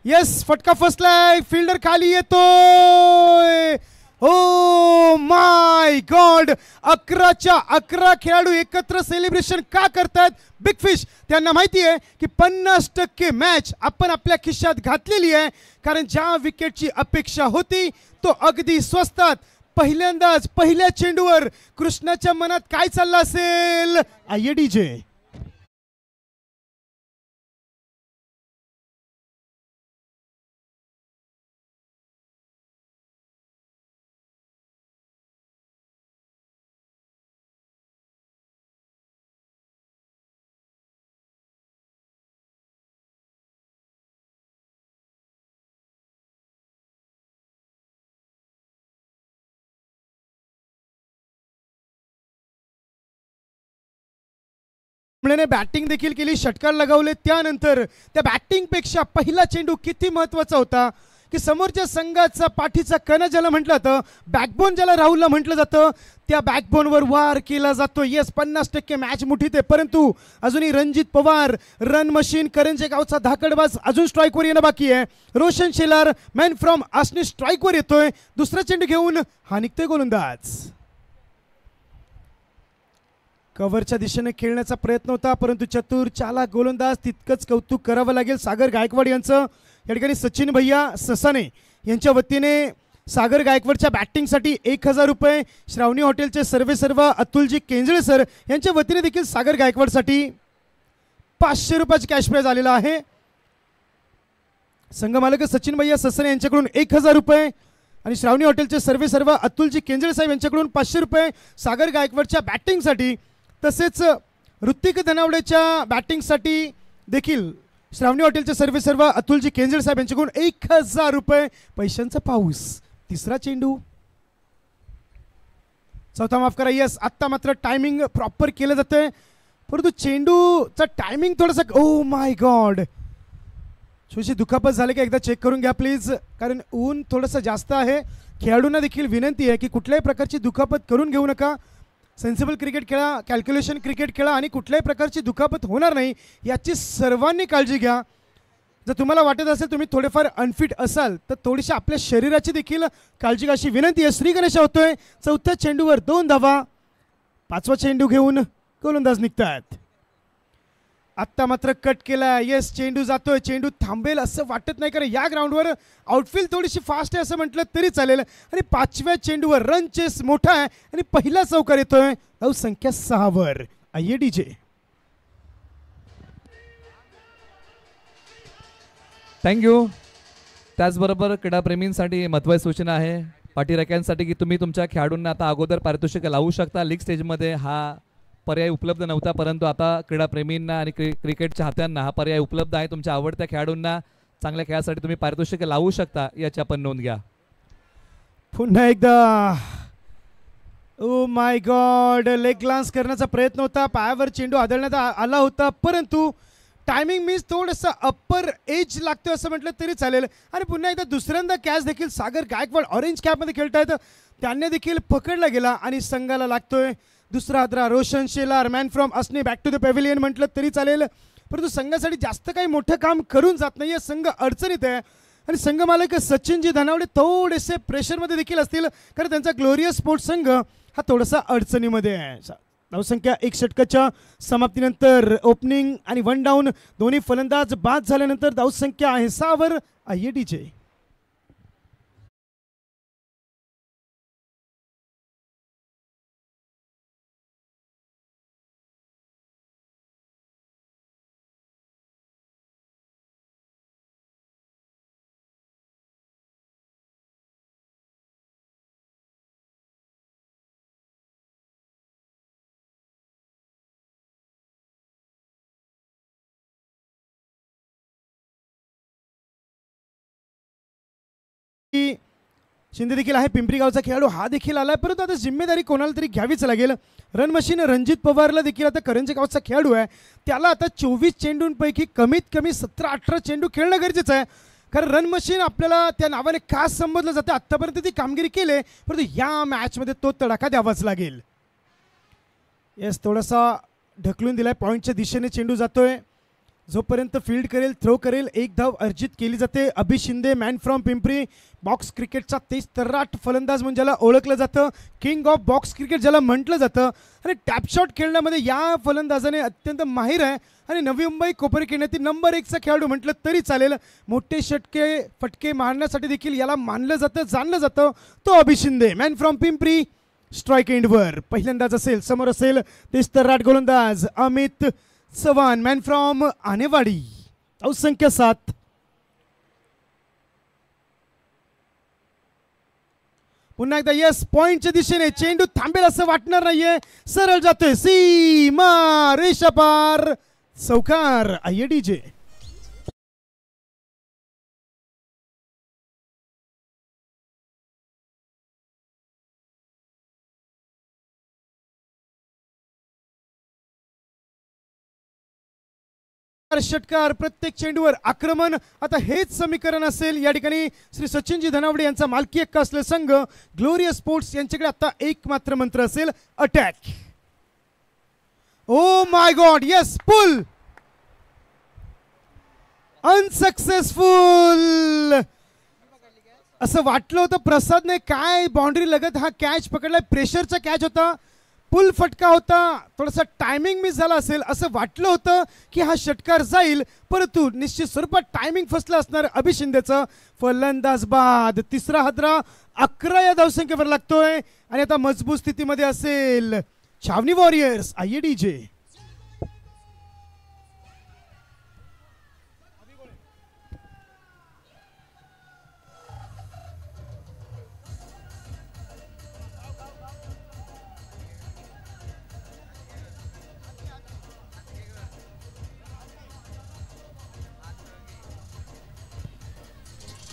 येस, फटका फसलाय, फिल्डर खाली येतोय. ओ माय गॉड, 11च्या 11 खेळाडू एकत्र सेलिब्रेशन का करतात? बिग फिश त्यांना माहिती आहे की 50% मॅच आपण आपल्या खिशात घातलेली आहे, कारण ज्या विकेटची अपेक्षा होती तो अगदी स्वस्तात. पहिल्यांदाच पहिल्या चेंडूवर कृष्णाच्या मनात काय चाललं असेल? I DJ. बॅटिंग देखील केली, षटकार लगावले. त्यानंतर त्या बॅटिंगपेक्षा पहिला चेंडू किती महत्त्वाचा होता की समोरच्या संघाचा पाठीचा कणा ज्याला म्हटलं जातं, बॅकबोन ज्याला राहुलला म्हटलं जातं, त्या बॅकबोनवर वार केला जातो. येस, 50% मॅच मुठीत आहे, परंतु अजूनही रणजित पवार रन मशीन करंजे गावचा धाकडबाज अजून स्ट्राईकवर येणं बाकी आहे. रोशन शेलार मॅन फ्रॉम आसनी स्ट्राईकवर येतोय. दुसरा चेंडू घेऊन हा निघतोय गोलंदाज. कव्हरच्या दिशेने खेळण्याचा प्रयत्न होता, परंतु चतुर चालाक गोलंदाज, तितकंच कौतुक करावं लागेल सागर गायकवाड यांचं. या ठिकाणी सचिन भैया ससाने यांच्या वतीने सागर गायकवाडच्या बॅटिंगसाठी 1000 रुपये, श्रावणी हॉटेलचे सर्व अतुलजी केंजळे सर यांच्या वतीने देखील सागर गायकवाडसाठी 500 रुपयाची कॅश प्राइज आलेला आहे. संघमालक सचिन भैया ससाने यांच्याकडून 1000 रुपये आणि श्रावणी हॉटेलचे सर्व अतुलजी केंजळे साहेब यांच्याकडून 500 रुपये सागर गायकवाडच्या बॅटिंगसाठी. तसेच ऋतिक धनावडेच्या बॅटिंगसाठी देखील श्रावणी हॉटेलचे सर्व अतुलजी केंजळे साहेब यांच्याकडून 1000 रुपये. पैशांचा पाऊस. तिसरा चेंडू, चौथा माफ करा. येस, आत्ता मात्र टायमिंग प्रॉपर केलं जातंय, परंतु चेंडूचा टायमिंग थोडासा, ओ माय गॉड, थोडीशी दुखापत झाली का एकदा चेक करून घ्या प्लीज, कारण ऊन थोडंसं जास्त आहे. खेळाडूंना देखील विनंती आहे की कुठल्याही प्रकारची दुखापत करून घेऊ नका. सेन्सिबल क्रिकेट खेळा, कॅल्क्युलेशन क्रिकेट खेळा आणि कुठल्याही प्रकारची दुखापत होणार नाही याची सर्वांनी काळजी घ्या. जर तुम्हाला वाटत असेल तुम्ही थोडेफार अनफिट असाल तर थोडीशी आपल्या शरीराची देखील काळजी घ्या अशी विनंती आहे. श्री गणेश होतोय. चौथ्या चेंडूवर 2 धावा. 5वा चेंडू घेऊन गोलंदाज निघतात. आत्ता मात्र कट केला. येस, चेंडू जातोय, चेंडू थांबेल असं वाटत नाही, कारण या ग्राउंडवर आउटफील्ड थोडीशी फास्ट आहे असं म्हटलं तरी चालेल. आणि 5व्या चेंडूवर रन चेस मोठा आहे आणि पहिला चौकार येतोय धाव संख्या 6 वर. आयडीजे. थँक्यू. त्याचबरोबर क्रीडाप्रेमींसाठी महत्त्वाची सूचना आहे पाठीराख्यांसाठी की तुम्ही तुमच्या खेळाडूंना आता अगोदर पारितोषिक लावू शकता. लीग स्टेजमध्ये हा पर्याय उपलब्ध नव्हता, परंतु आता क्रीडाप्रेमींना आणि क्रिकेटच्या हात्यांना हा पर्याय उपलब्ध आहे. तुमच्या आवडत्या खेळाडूंना चांगल्या खेळासाठी तुम्ही पारितोषिक लावू शकता, याची आपण नोंद घ्या. पुन्हा एकदा oh my God, leg glance करण्याचा प्रयत्न होता, पायावर चेंडू आदळण्यात आला होता, परंतु टायमिंग मीन्स थोडंसं अप्पर एज लागतोय असं म्हटलं तरी चालेल. आणि पुन्हा एकदा दुसऱ्यांदा कॅच देखील सागर गायकवाड ऑरेंज कॅपमध्ये खेळतायत, त्यांनी देखील पकडला गेला आणि संघाला लागतोय दुसरा हादरा. रोशन शेलार मॅन फ्रॉम असणे बॅक टू द पॅव्हिलियन म्हटलं तरी चालेल, परंतु संघासाठी जास्त काही मोठं काम करून जात नाही आहे. संघ अडचणीत आहे आणि संघ मालक सचिनजी धनावडे थोडेसे प्रेशरमध्ये देखील असतील, कारण त्यांचा ग्लोरियस स्पोर्ट्स संघ हा थोडासा अडचणीमध्ये आहे. धावसंख्या 1 षटकाच्या समाप्तीनंतर ओपनिंग आणि 1 डाऊन दोन्ही फलंदाज बाद झाल्यानंतर धावसंख्या आहे 6 वर IATJ. शिंदे देखील आहे, पिंपरी गावचा खेळाडू हा देखील आलाय, परंतु आता जिम्मेदारी कोणाला तरी घ्यावीच लागेल. रन मशीन रणजित पवारला देखील आता करंजी गावचा खेळाडू आहे, त्याला आता 24 चेंडूंपैकी कमीत कमी 17-18 चेंडू खेळणं गरजेचं आहे. कारण रन मशीन आपल्याला त्या नावाने खास संबोधलं जातं, आत्तापर्यंत ती कामगिरी केली, परंतु या मॅचमध्ये तो तडाखा द्यावाच लागेल. येस, थोडासा ढकलून दिलाय, पॉईंटच्या दिशेने चेंडू जातोय. जोपर्यंत फील्ड करेल, थ्रो करेल, 1 धाव अर्जित केली जाते. Abhi Shinde man from Pimpri, box क्रिकेटचा तेच तर्राट फलंदाज म्हणजे ज्याला ओळखलं जातं, किंग ऑफ बॉक्स क्रिकेट ज्याला म्हटलं जातं. आणि टॅपशॉट खेळण्यामध्ये या फलंदाजाने अत्यंत माहीर आहे आणि नवी मुंबई कोपरी खेळण्यातील नंबर 1चा खेळाडू म्हटलं तरी चालेल. मोठे फटके मारण्यासाठी देखील याला मानलं जातं, जाणलं जातं. तो Abhi Shinde man from Pimpri strike एंडवर पहिल्यांदाच असेल. समोर असेल तेच तर्राट गोलंदाज अमित चव्हाण मॅन फ्रॉम आनेवाडी, धावसंख्या 7. पुन्हा एकदा येस, पॉइंटच्या दिशेने चेंडू थांबेल असं वाटणार नाहीये, सरळ जातोय सीमा रेषापार, चौकार IATJ. षटकार प्रत्येक चेंडूवर आक्रमण, आता हेच समीकरण असेल या ठिकाणी. श्री सचिनजी धनावडे यांचा मालकी हक्क असलेला संघ ग्लोरियस स्पोर्ट्स यांच्याकडे आता एक मात्र मंत्र असेल, attack. Oh my God, yes, pull unsuccessful. असं वाटलं होतं प्रसादने, काय बाउंड्री लगत हा कॅच पकडलाय, प्रेशरचा कॅच होता, पुल फटका होता, थोडासा टायमिंग मिस झाला असेल असं वाटलं होतं की हा षटकार जाईल, परंतु निश्चित स्वरूपात टायमिंग फसलं असणार. अभि शिंदेचं फलंदाज बाद, तिसरा हादरा 11 या धावसंख्येवर लागतोय आणि आता मजबूत स्थितीमध्ये असेल छावणी वॉरियर्स IATJ.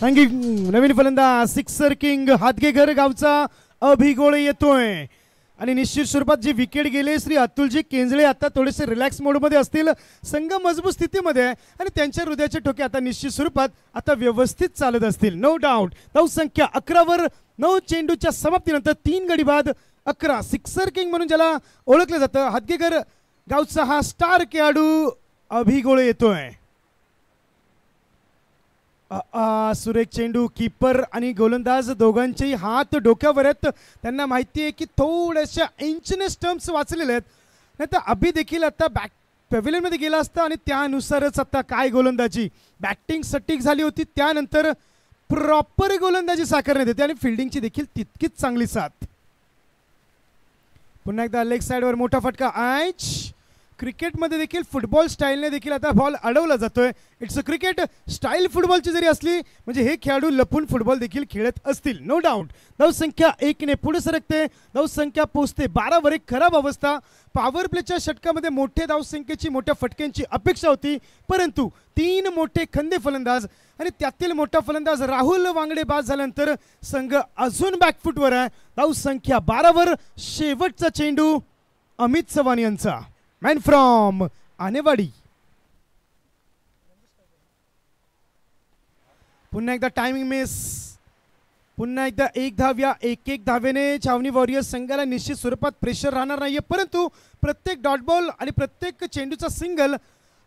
नवीन फलंदाज सिक्सर किंग हातगेघर गावचा अभिगोळे येतोय आणि निश्चित स्वरूपात जी विकेट गेले श्री अतुलजी केंजळे आता थोडेसे रिलॅक्स मोडमध्ये असतील. संघ मजबूत स्थितीमध्ये आहे आणि त्यांच्या हृदयाचे ठोके आता निश्चित स्वरूपात आता व्यवस्थित चालत असतील, नो डाऊट. धावसंख्या 11 वर 9 चेंडूच्या समाप्तीनंतर 3 गडी बाद 11. सिक्सर किंग म्हणून ज्याला ओळखलं जातं हातगेघर गावचा हा स्टार खेळाडू अभिगोळे येतोय. सुरेख चेंडू, कीपर आणि गोलंदाज दोघांचेही हात डोक्यावर आहेत. त्यांना माहिती आहे की थोड्याशा इंचने स्टम्प्स वाचलेले आहेत, नाही तर अभि देखील आता बॅक पॅव्हिलियनमध्ये गेला असता आणि त्यानुसारच आता काय गोलंदाजी बॅटिंग सटीक झाली होती, त्यानंतर प्रॉपर गोलंदाजी साकारण्यात येते आणि फिल्डिंगची देखील तितकीच चांगली साथ. पुन्हा एकदा लेग साईडवर मोठा फटका. आयच क्रिकेटमध्ये देखील फुटबॉल स्टाईलने देखील आता बॉल अडवला जातोय. इट्स अ क्रिकेट स्टाईल फुटबॉलची जरी असली म्हणजे हे खेळाडू लपून फुटबॉल देखील खेळत असतील, नो डाऊट. धावसंख्या 1 ने पुढे सरकते, धावसंख्या पोहोचते 12 वर. एक खराब अवस्था, पॉवर प्लेच्या षटकामध्ये मोठ्या धावसंख्येची मोठ्या फटक्यांची अपेक्षा होती, परंतु 3 मोठे खंदे फलंदाज आणि त्यातील मोठा फलंदाज राहुल वांगडे बाद झाल्यानंतर संघ अजून बॅकफुटवर आहे. धावसंख्या 12 वर. शेवटचा चेंडू अमित चव्हाण यांचा मॅन फ्रॉम आनेवाडी. पुन्हा एकदा टायमिंग मिस. पुन्हा एकदा एक धाव. एक धावेने छावणी वॉरियर्स संघाला निश्चित स्वरूपात प्रेशर राहणार नाहीये, परंतु प्रत्येक डॉट बॉल आणि प्रत्येक चेंडूचा सिंगल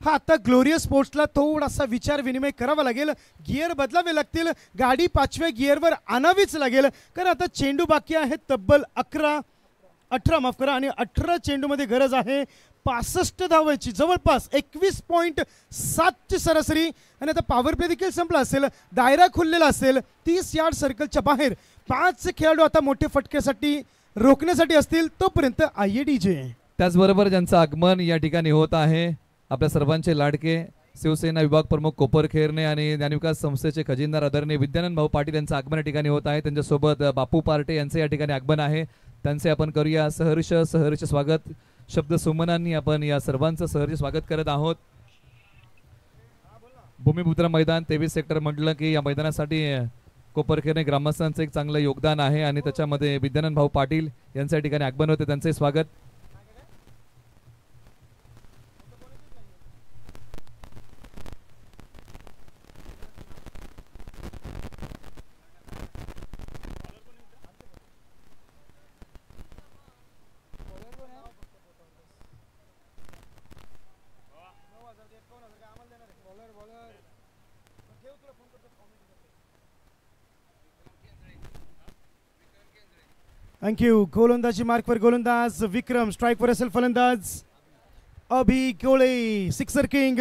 हा आता ग्लोरियस स्पोर्ट्सला थोडासा विचार विनिमय करावा लागेल. गिअर बदलावे लागतील. गाडी 5व्या गिअरवर आणावीच लागेल, कारण आता चेंडू बाकी आहेत तब्बल 18 माफ करा, आणि 18 चेंडूमध्ये गरज आहे 65 धावायची. जवळपास 21.7 सरासरी. आणि आता पॉवर प्ले देखील संपला असेल, दायरा खुललेला असेल 30 यार्ड सर्कलच्या बाहेर. 5 खेळाडू आता मोठे फटक्यासाठी रोखण्यासाठी असतील, तोपर्यंत IADJ. त्याचबरोबर ज्यांचं आगमन या ठिकाणी होत आहे, आपल्या सर्वांचे लाडके शिवसेना विभाग प्रमुख कोपर खेरणे आणि ज्ञानविकास संस्थेचे खजिनदार आदरणीय विद्यानंद भाऊ पाटील यांचं आगमन या ठिकाणी होत आहे. त्यांच्यासोबत बापू पार्टे यांचे या ठिकाणी आगमन आहे. त्यांचे आपण करूया सहर्ष स्वागत. शब्द सुमनांनी आपण या सर्वांचं सहर्ष स्वागत करत आहोत. भूमिपुत्र मैदान 23 सेक्टर म्हटलं की या मैदानासाठी कोपरखेरणे ग्रामस्थांचं एक चांगलं योगदान आहे, आणि त्याच्यामध्ये विद्यानंद भाऊ पाटील यांचं या ठिकाणी आगमन होते. त्यांचे स्वागत. थँक्यू. गोलंदाजी मार्कवर गोलंदाज विक्रम, स्ट्राईकवर असेल फलंदाज अभि कोळे. सिक्सर किंग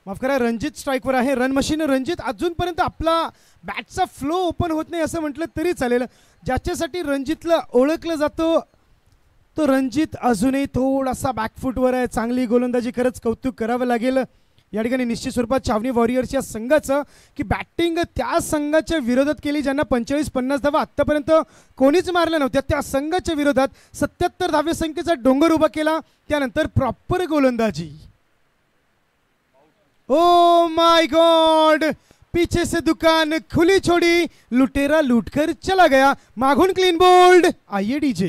माफ करा, रणजित स्ट्राईकवर आहे. Run machine Ranjit. अजूनपर्यंत आपला बॅटचा फ्लो ओपन होत नाही असं म्हटलं तरी चालेल. ज्याच्यासाठी रणजितला ओळखलं जातो तो रणजित अजूनही थोडासा बॅकफुटवर आहे. चांगली गोलंदाजी, खरंच कौतुक करावं लागेल या ठिकाणी निश्चित स्वरूपात छावणी वॉरियर्सच्या संघाचं, की बॅटिंग त्या संघाच्या विरोधात केली ज्यांना 45-50 धावा आत्तापर्यंत कोणीच मारल्या नव्हत्या. त्या संघाच्या विरोधात 77 धावे संख्येचा डोंगर उभा केला. त्यानंतर प्रॉपर गोलंदाजी. ओ माय गॉड, पीछे से दुकान खुली छोड़ी, लुटेरा लूटकर चला गया. मागून क्लीन बोल्ड. IADJ.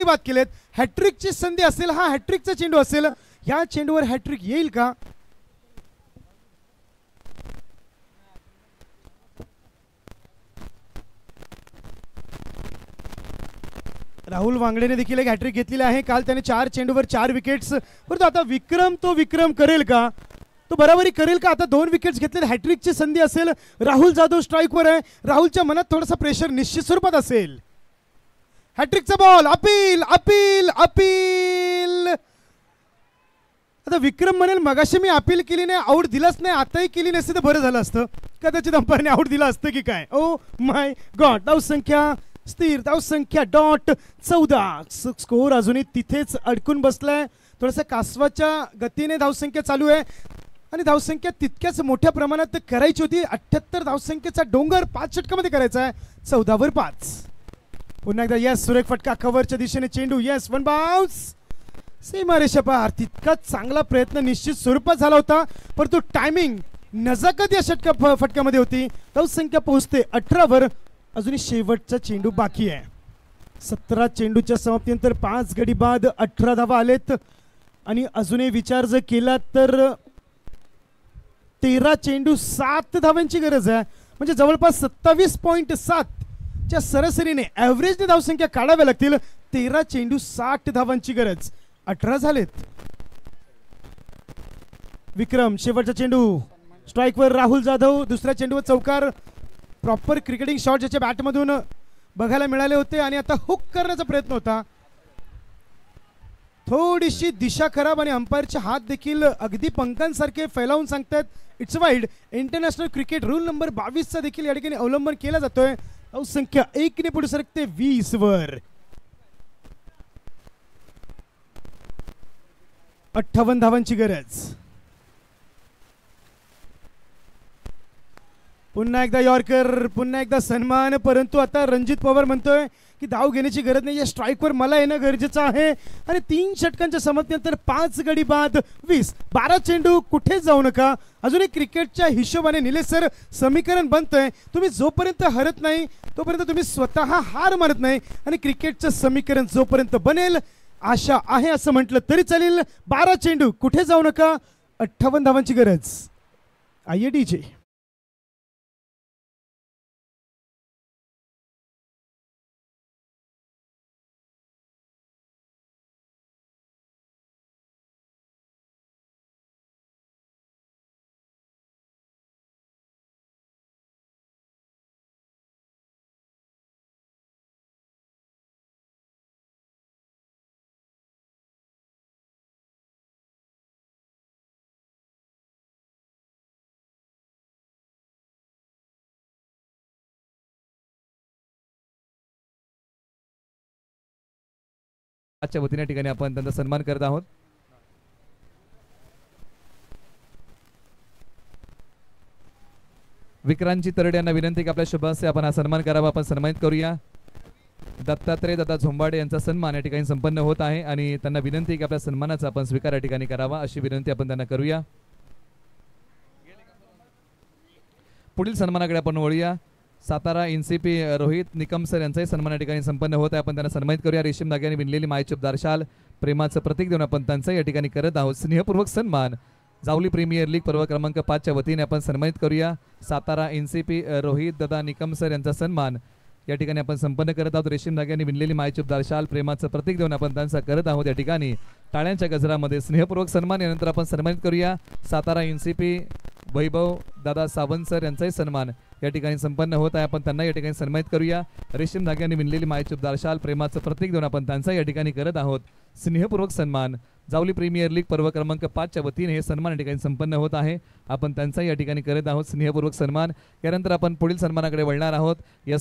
बात केलेत. हॅट्रिकची संधी असेल, हा हॅट्रिकचा चेंडू असेल. या चेंडूवर हॅट्रिक येईल का? राहुल वांगडेने देखील एक हॅट्रिक घेतलेली आहे. काल त्याने 4 चेंडूवर 4 विकेट्स. परंतु आता विक्रम करेल का? तो बराबरी करेल का? आता 2 विकेट्स घेतले, हॅट्रिकची संधी असेल. राहुल जाधव स्ट्राईकवर आहे. राहुलच्या मनात थोडासा प्रेशर निश्चित स्वरूपात असेल. हॅट्रिकचा बॉल, अपील अपील अपील. आता विक्रम म्हणेल मगाशी मी अपील केली नाही, आऊट दिलाच नाही, आताही केली नसती तर बरं झालं असतं. कदाचित अंपायरने आऊट दिला असतं की काय. ओ माय गॉड. धावसंख्या स्थिर, धावसंख्या डॉट 14. स्कोर अजूनही तिथेच अडकून बसलाय. थोडंसं कासवाच्या गतीने धावसंख्या चालू आहे आणि धावसंख्या तितक्याच मोठ्या प्रमाणात करायची होती. 78 धावसंख्येचा डोंगर 5 षटकामध्ये करायचा आहे. 14/5. पुन्हा एकदा यस, सुरेख फटका कव्हरच्या दिशेने चेंडू. Yes, 1 bounce. सीमारेषा पार. तितकाच चांगला प्रयत्न निश्चित स्वरूपात झाला होता, परंतु टायमिंग नजाकत या फटक्यामध्ये होती. धावसंख्या पोहोचते 18वर. अजूनही शेवटचा चेंडू बाकी आहे. 17 चेंडूच्या समाप्तीनंतर 5 गडी बाद 18 धावा आलेत आणि अजूनही विचार जर केला तर 13 चेंडू 7 धावांची गरज आहे. म्हणजे जवळपास 27.7 च्या सरासरीने ॲव्हरेजने धावसंख्या काढाव्या लागतील. 13 चेंडू 60 धावांची गरज. 18 झालेत. विक्रम शेवटचा चेंडू. स्ट्राईकवर राहुल जाधव. दुसऱ्या चेंडूवर चौकार. प्रॉपर क्रिकेटिंग शॉट ज्याच्या बॅटमधून बघायला मिळाले होते आणि आता हुक करण्याचा प्रयत्न होता. थोडीशी दिशा खराब आणि अंपायरचे हात देखील अगदी पंखांसारखे फैलावून सांगतात it's wide. International cricket rule number 22चा देखील या ठिकाणी अवलंबन केला जातोय. संख्या 1 ने पुढे सरकते 20 वर. 58 धावांची गरज. पुन्हा एकदा यॉर्कर, पुन्हा एकदा सन्मान. परंतु आता रणजित पवार म्हणतोय की धाव घेण्याची गरज नाही, या स्ट्राईकवर मला येणं गरजेचं आहे. आणि 3 षटकांच्या समाप्तीनंतर 5 गडी बाद 20. 12 चेंडू, कुठे जाऊ नका. अजूनही क्रिकेटच्या हिशोबाने निलेश सर समीकरण बनतंय. तुम्ही जोपर्यंत हरत नाही तोपर्यंत तुम्ही स्वतः हार मानत नाही आणि क्रिकेटचं समीकरण जोपर्यंत बनेल आशा आहे असं म्हटलं तरी चालेल. 12 चेंडू, कुठे जाऊ नका. 58 धावांची गरज. IADJ. आजच्या वतीने या ठिकाणी आपण त्यांचा सन्मान करत आहोत. विक्रांतजी तरडे यांना विनंती की आपल्या शुभ हस्ते आपण हा सन्मान करावा. आपण सन्मानित करूया. दत्तात्रय दादा झोंबाडे यांचा सन्मान या ठिकाणी संपन्न होत आहे आणि त्यांना विनंती की आपल्या सन्मानाचा आपण स्वीकार या ठिकाणी करावा अशी विनंती आपण त्यांना करूया. पुढील सन्मानाकडे आपण वळूया. सातारा NCP रोहित निकम सर यांचाही सन्मान या ठिकाणी संपन्न होत आहे. आपण त्यांना सन्मानित करूया. रेशीम धाग्याने विणलेली मायचुपदार शाल प्रेमाचं प्रतीक देऊन आपण त्यांचाही या ठिकाणी करत आहोत. स्नेहपूर्वक सन्मान जावली प्रीमियर लीग पर्व क्रमांक 5 च्या वतीने आपण सन्मानित करूया. सातारा NCP रोहित दादा निकम सर यांचा सन्मान या ठिकाणी आपण संपन्न करत आहोत. रेशीम धाग्याने विणलेली मायचुपदार शाल प्रेमाचं प्रतीक देऊन आपण त्यांचा करत आहोत. या ठिकाणी टाळ्यांच्या गजरामध्ये स्नेहपूर्वक सन्मान. यानंतर आपण सन्मानित करूया सातारा NCP वैभव दादा सावंत सर यांचाही सन्मान या ठिकाणी संपन्न होत आहे. आपण त्यांना या ठिकाणी सन्मानित करूया. रेशीम धाग्याने विणलेली मायचुपदार शाल प्रेमाचं प्रतीक देऊन आपण त्यांचा या ठिकाणी करत आहोत. स्नेहपूर्वक सन्मान जावली प्रीमियर लीग पर्व क्रमांक 5 च्या वतीने हे सन्मान या ठिकाणी संपन्न होत आहे. आपण त्यांचा या ठिकाणी करत आहोत स्नेहपूर्वक सन्मान. यानंतर आपण पुढील सन्मानाकडे वळणार आहोत. या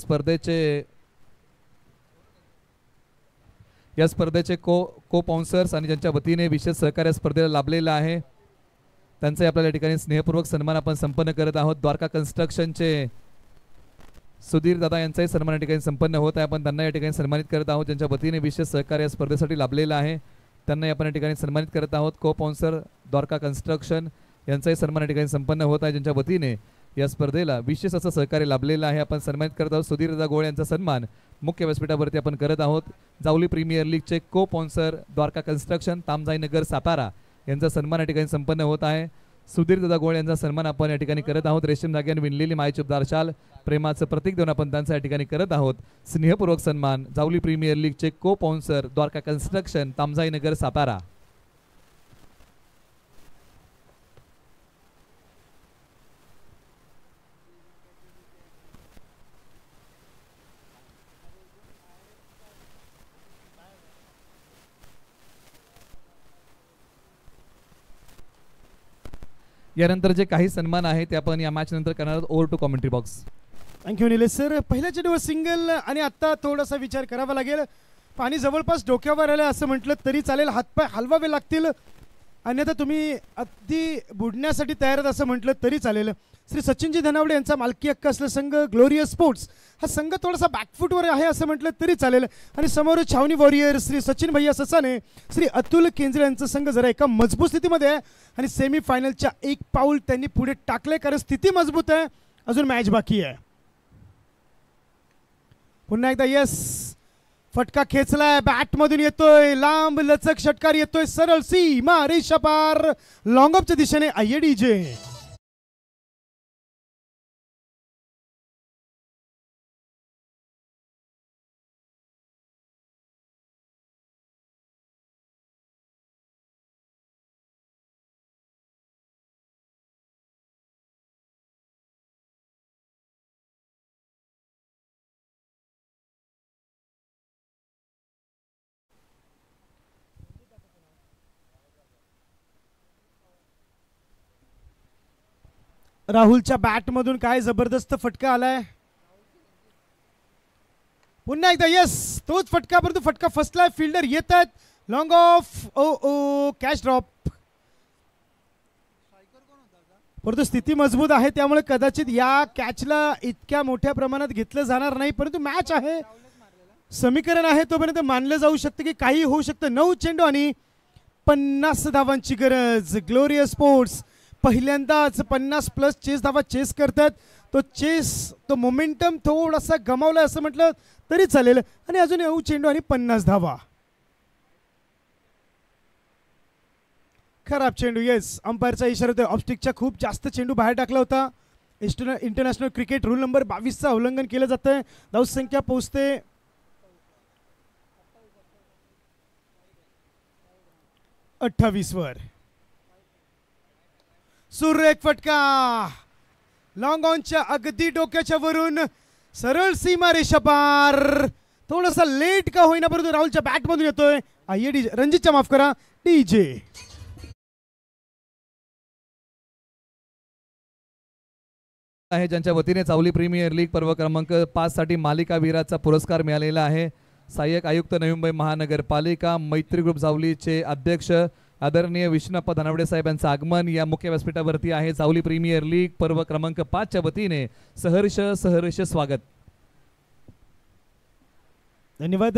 स्पर्धेचे को स्पॉन्सर्स आणि ज्यांच्या वतीने विशेष सहकार्य स्पर्धेला लाभलेलं आहे त्यांचा आपल्याला या ठिकाणी स्नेहपूर्वक सन्मान आपण संपन्न करत आहोत. द्वारका कन्स्ट्रक्शनचे सुधीर दादा यांचाही सन्मान या ठिकाणी संपन्न होत आहे. आपण त्यांना या ठिकाणी सन्मानित करत आहोत. ज्यांच्या वतीने विशेष सहकार्य स्पर्धेसाठी लाभलेलं आहे त्यांना आपण या ठिकाणी सन्मानित करत आहोत. को स्पॉन्सर द्वारका कन्स्ट्रक्शन यांचाही सन्मान या ठिकाणी संपन्न होत आहे. ज्यांच्या वतीने या स्पर्धेला विशेष असं सहकार्य लाभलेलं आहे आपण सन्मानित करत आहोत. सुधीर दादा गोळे यांचा सन्मान मुख्य व्यासपीठावरती आपण करत आहोत. जावली प्रीमियर लीगचे को स्पॉन्सर द्वारका कन्स्ट्रक्शन तामजाईनगर सातारा यांचा सन्मान या ठिकाणी संपन्न होत आहे. सुधीर दादा गोळे यांचा सन्मान आपण या ठिकाणी करत आहोत. रेशीम धाग्याने विणलेली मायचुपदार शाल प्रेमाचं प्रतीक देऊन आपण त्यांचा या ठिकाणी करत आहोत. स्नेहपूर्वक सन्मान जावली प्रीमियर लीगचे को स्पॉन्सर द्वारका कन्स्ट्रक्शन तामजाईनगर सातारा. यानंतर जे काही सन्मान आहे ते आपण या मॅच नंतर करणार आहोत. Over to commentary box. Thank you Nilesh sir. पहिल्या चेंडूवर सिंगल आणि आता थोडासा विचार करावा लागेल. पाणी जवळपास डोक्यावर आलं असं म्हटलं तरी चालेल. हातपाय हलवावे लागतील, अन्यथा तुम्ही अगदी बुडण्यासाठी तयार आहेत असं म्हटलं तरी चालेल. श्री सचिनजी धनावडे यांचा मालकी हक्क असलेला संघ ग्लोरियस स्पोर्ट्स हा संघ थोडासा बॅकफूटवर आहे असं म्हटलं तरी चालेल. आणि समोर छावणी वॉरियर श्री सचिन भैया ससाने, श्री अतुल केंद्रे यांचा संघ जरा एका मजबूत स्थितीमध्ये आहे आणि सेमीफायनलच्या एक पाऊल त्यांनी पुढे टाकले, कारण स्थिती मजबूत आहे. अजून मॅच बाकी आहे. पुन्हा एकदा यस, फटका खेचलाय, बॅट मधून येतोय, लांब लचक षटकार येतोय, सरळ सीमा रेषा पार लॉंग ऑफच्या दिशेने आयडीजे. राहुलच्या बॅट मधून काय जबरदस्त फटका आलाय. पुन्हा एकदा यस, तोच फटका, परंतु फटका फसलाय. फिल्डर येत आहेत, long of, O O catch drop. परंतु स्थिती मजबूत आहे त्यामुळे कदाचित या कॅचला इतक्या मोठ्या प्रमाणात घेतलं जाणार नाही. परंतु मॅच आहे, समीकरण आहे, तोपर्यंत मानलं जाऊ शकतं की काही होऊ शकतं. 9 चेंडू आणि 50 धावांची गरज. ग्लोरियस स्पोर्ट्स पहिल्यांदाच 50+ चेस धावा चेस करतात. तो मोमेंटम थोडासा गमावला असं म्हटलं तरी चालेल. आणि अजून 9 चेंडू आणि 50 धावा. खराब चेंडू. येस, अंपायरचा इशारा होता. ऑफस्टिकच्या खूप जास्त चेंडू बाहेर टाकला होता. इंटरनॅशनल क्रिकेट रूल नंबर 22चा उल्लंघन केलं जातंय. धावसंख्या पोहोचते 28 वर. सुरेख फटका, लॉंग ऑनच्या अगदी डोक्याच्या वरून सरळ सीमा रेषा पार. थोडासा लेट का होईना, परंतु राहुलच्या बॅट मधून येतोय. रणजितच्या माफ करा, डीजे. आहे ज्यांच्या वतीने चावली प्रीमियर लीग पर्व क्रमांक 5 साठी मालिका वीराचा पुरस्कार मिळालेला आहे. सहाय्यक आयुक्त नवी मुंबई महानगरपालिका मैत्री ग्रुप जावलीचे अध्यक्ष आदरणीय विष्णुप्पा धनावडे साहेब यांचं आगमन या मुख्य व्यासपीठावरती आहे. जावली प्रीमियर लीग पर्व क्रमांक 5 च्या वतीने सहर्ष स्वागत. धन्यवाद.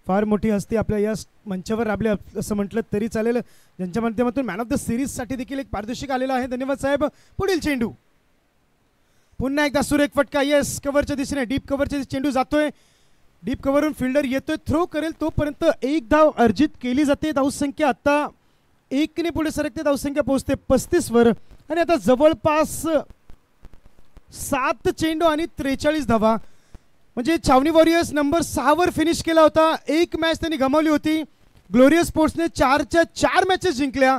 फार मोठी हस्ती आपल्या या मंचावर राबले असं म्हटलं तरी चालेल, ज्यांच्या माध्यमातून मॅन ऑफ द सिरीज साठी देखील एक पारितोषिक आलेलं आहे. धन्यवाद साहेब. पुढील चेंडू, पुन्हा एकदा सुरेख फटका. येस, कव्हरच्या दिशेने डीप कव्हरच्या चेंडू जातोय. डीप कव्हरवरून फिल्डर येतोय, थ्रो करेल तोपर्यंत एक धाव अर्जित केली जाते. धावसंख्या आता 1 ने पुढे सरकते. धावसंख्या पोहोचते 35 वर. आणि आता जवळपास 7 चेंडू आणि 43 धावा. म्हणजे छावणी वॉरियर्स नंबर 6 वर फिनिश केला होता. एक मॅच त्यांनी गमावली होती. ग्लोरियस स्पोर्ट्सने 4च्या 4 मॅचेस जिंकल्या,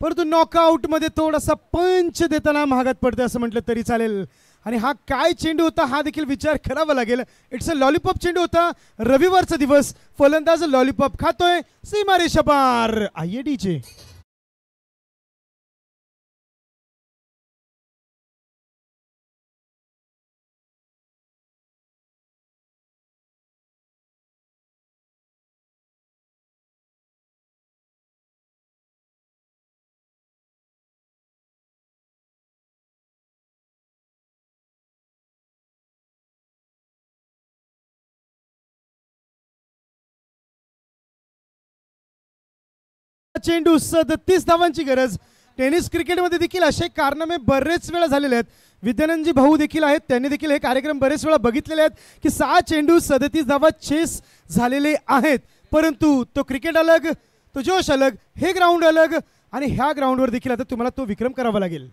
परंतु नॉकआउट मध्ये थोडासा पंच देताना महागात पडते असं म्हटलं तरी चालेल. आणि हा काय चेंडू होता हा देखील विचार करावा लागेल. इट्स अ लॉलीपॉप चेंडू होता. रविवारचा दिवस, फलंदाज लॉलीपॉप खातोय. सीमा रेषा पार आयडीचे. चेंडू 37 धावांची गरज. टेनिस क्रिकेटमध्ये देखील असे कारनामे बरेच वेळा झालेले आहेत. विद्यानंदजी भाऊ देखील आहेत, त्यांनी देखील हे कार्यक्रम बरेच वेळा बघितलेले आहेत की 6 चेंडू 37 धावा चेस झालेले आहेत. परंतु तो क्रिकेट अलग, तो जोश अलग, हे ग्राउंड अलग. आणि ह्या ग्राउंडवर देखील आता तुम्हाला तो विक्रम करावा लागेल.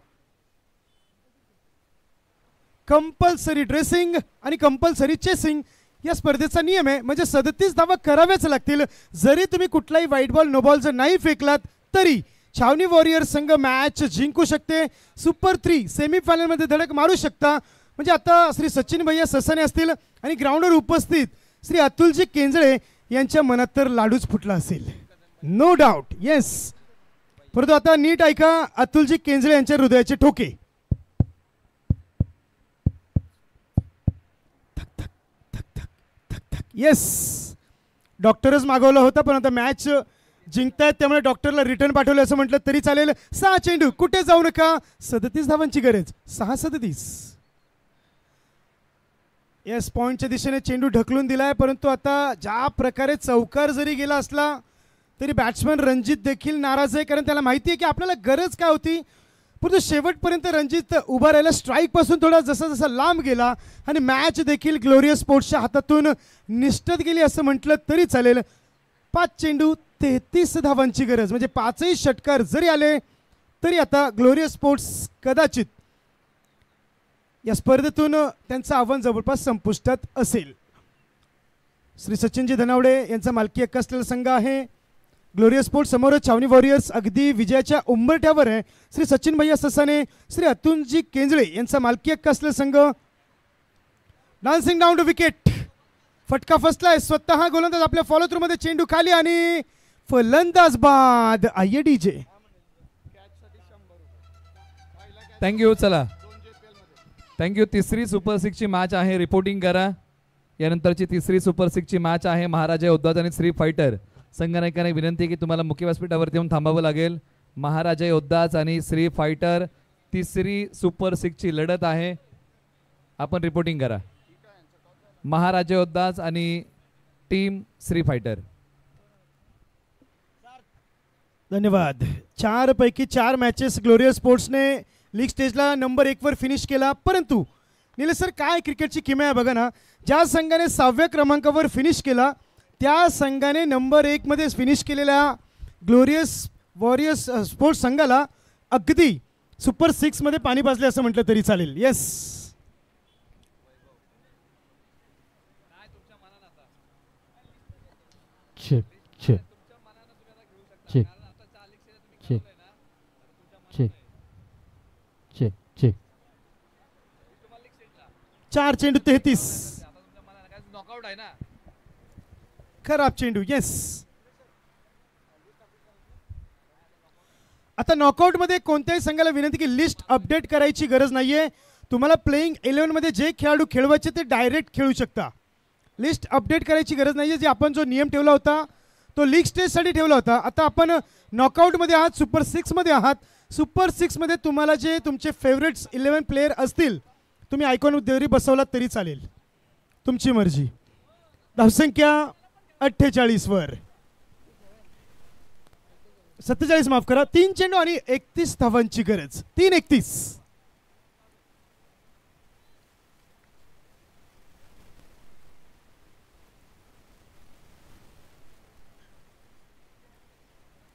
कंपल्सरी ड्रेसिंग आणि कंपल्सरी चेसिंग या स्पर्धेचा नियम आहे. म्हणजे 37 धावा कराव्याच लागतील. जरी तुम्ही कुठलाही व्हाईट बॉल नो बॉल जर नाही फेकलात तरी छावणी वॉरियर संघ मॅच जिंकू शकते. सुपर 3 सेमीफायनल मध्ये धडक मारू शकता. म्हणजे आता श्री सचिन भैया ससाने असतील आणि ग्राउंडवर उपस्थित श्री अतुलजी केंजळे यांच्या मनात तर लाडूच फुटला असेल, नो डाऊट. येस, परंतु आता नीट ऐका अतुलजी केंजळे यांच्या हृदयाचे ठोके. येस, डॉक्टरच मागवलं होतं पण आता मॅच जिंकतायत त्यामुळे डॉक्टरला रिटर्न पाठवलं असं म्हटलं तरी चालेल. 6 चेंडू, कुठे जाऊ नका. 37 धावांची गरज. 6-37. येस, पॉईंटच्या दिशेने चेंडू ढकलून दिलाय परंतु आता ज्या प्रकारे चौकार जरी गेला असला तरी बॅट्समन रणजित देखील नाराज आहे कारण त्याला माहिती आहे की आपल्याला गरज काय होती. परंतु शेवटपर्यंत रणजित उभा राहिला. स्ट्राईक पासून थोडा जसा जसा लांब गेला आणि मॅच देखील ग्लोरियस स्पोर्ट्सच्या हातातून निष्ठत गेली असं म्हटलं तरी चालेल. 5 चेंडू 33 धावांची गरज म्हणजे 5ही षटकार जरी आले तरी आता ग्लोरियस स्पोर्ट्स कदाचित या स्पर्धेतून त्यांचं आव्हान जवळपास संपुष्टात असेल. श्री सचिनजी धनावडे यांचा मालकी हक्क असलेला संघ आहे ग्लोरियस स्पोर्ट्स. समोर छावणी वॉरियर्स अगदी विजयाच्या उंबरठ्यावर आहे. श्री सचिन भैया ससाने, श्री अतुलजी केंजळे यांचा मालकी हक्क असलेला संघ. Dancing down to wicket. फटका फसलाय. स्वतः गोलंदाज आपल्या फॉलो थ्रू मध्ये चेंडू खाली आणि फलंदाज बाद. आयडीजे. थँक्यू. चला थँक्यू. तिसरी सुपर 6ची मॅच आहे. रिपोर्टिंग करा. यानंतरची तिसरी सुपर 6ची मॅच आहे महाराजा योद्धाज आणि श्री फायटर. संघनायकाने विनंती की तुम्हाला मुख्य व्यासपीठावरती येऊन थांबावं लागेल. महाराजा योद्धाज आणि श्री फायटर तिसरी सुपर 6ची लढत आहे. आपण रिपोर्टिंग करा. महाराजा योद्धाज आणि टीम श्री फायटर. धन्यवाद. 4 पैकी 4 मॅचेस ग्लोरियस स्पोर्ट्सने लीग स्टेजला नंबर 1 वर फिनिश केला. परंतु निलेश सर काय क्रिकेटची किमया आहे बघा ना. ज्या संघाने 6व्या क्रमांकावर फिनिश केला त्या संघाने नंबर 1 मध्ये फिनिश केलेल्या ग्लोरियस वॉरियर्स स्पोर्ट्स संघाला अगदी सुपर 6 मध्ये पाणी पाजले असं म्हटलं तरी चालेल. Yes, check check check check check check check. 4 चेंडू 33. नॉकआउट आहे ना. खराब चेंडू. येस, आता नॉकआउट मध्ये कोणत्याही संघाला विनंती की लिस्ट अपडेट करायची गरज नाहीये. तुम्हाला प्लेइंग 11 मध्ये जे खेळाडू खेळवायचे ते डायरेक्ट खेळू शकता. लिस्ट अपडेट करायची गरज नाहीये. जे आपण जो नियम ठेवला होता तो लीग स्टेजसाठी ठेवला होता. आता आपण नॉकआउटमध्ये आहात, सुपर 6 मध्ये आहात. सुपर 6 मध्ये तुम्हाला जे तुमचे फेवरेट्स 11 प्लेयर असतील तुम्ही आयकॉन देवरी बसवलात तरी चालेल, तुमची मर्जी. धावसंख्या 48 वर 47 माफ करा. 3 चेंडू आणि 31 धावांची गरज. 3-31.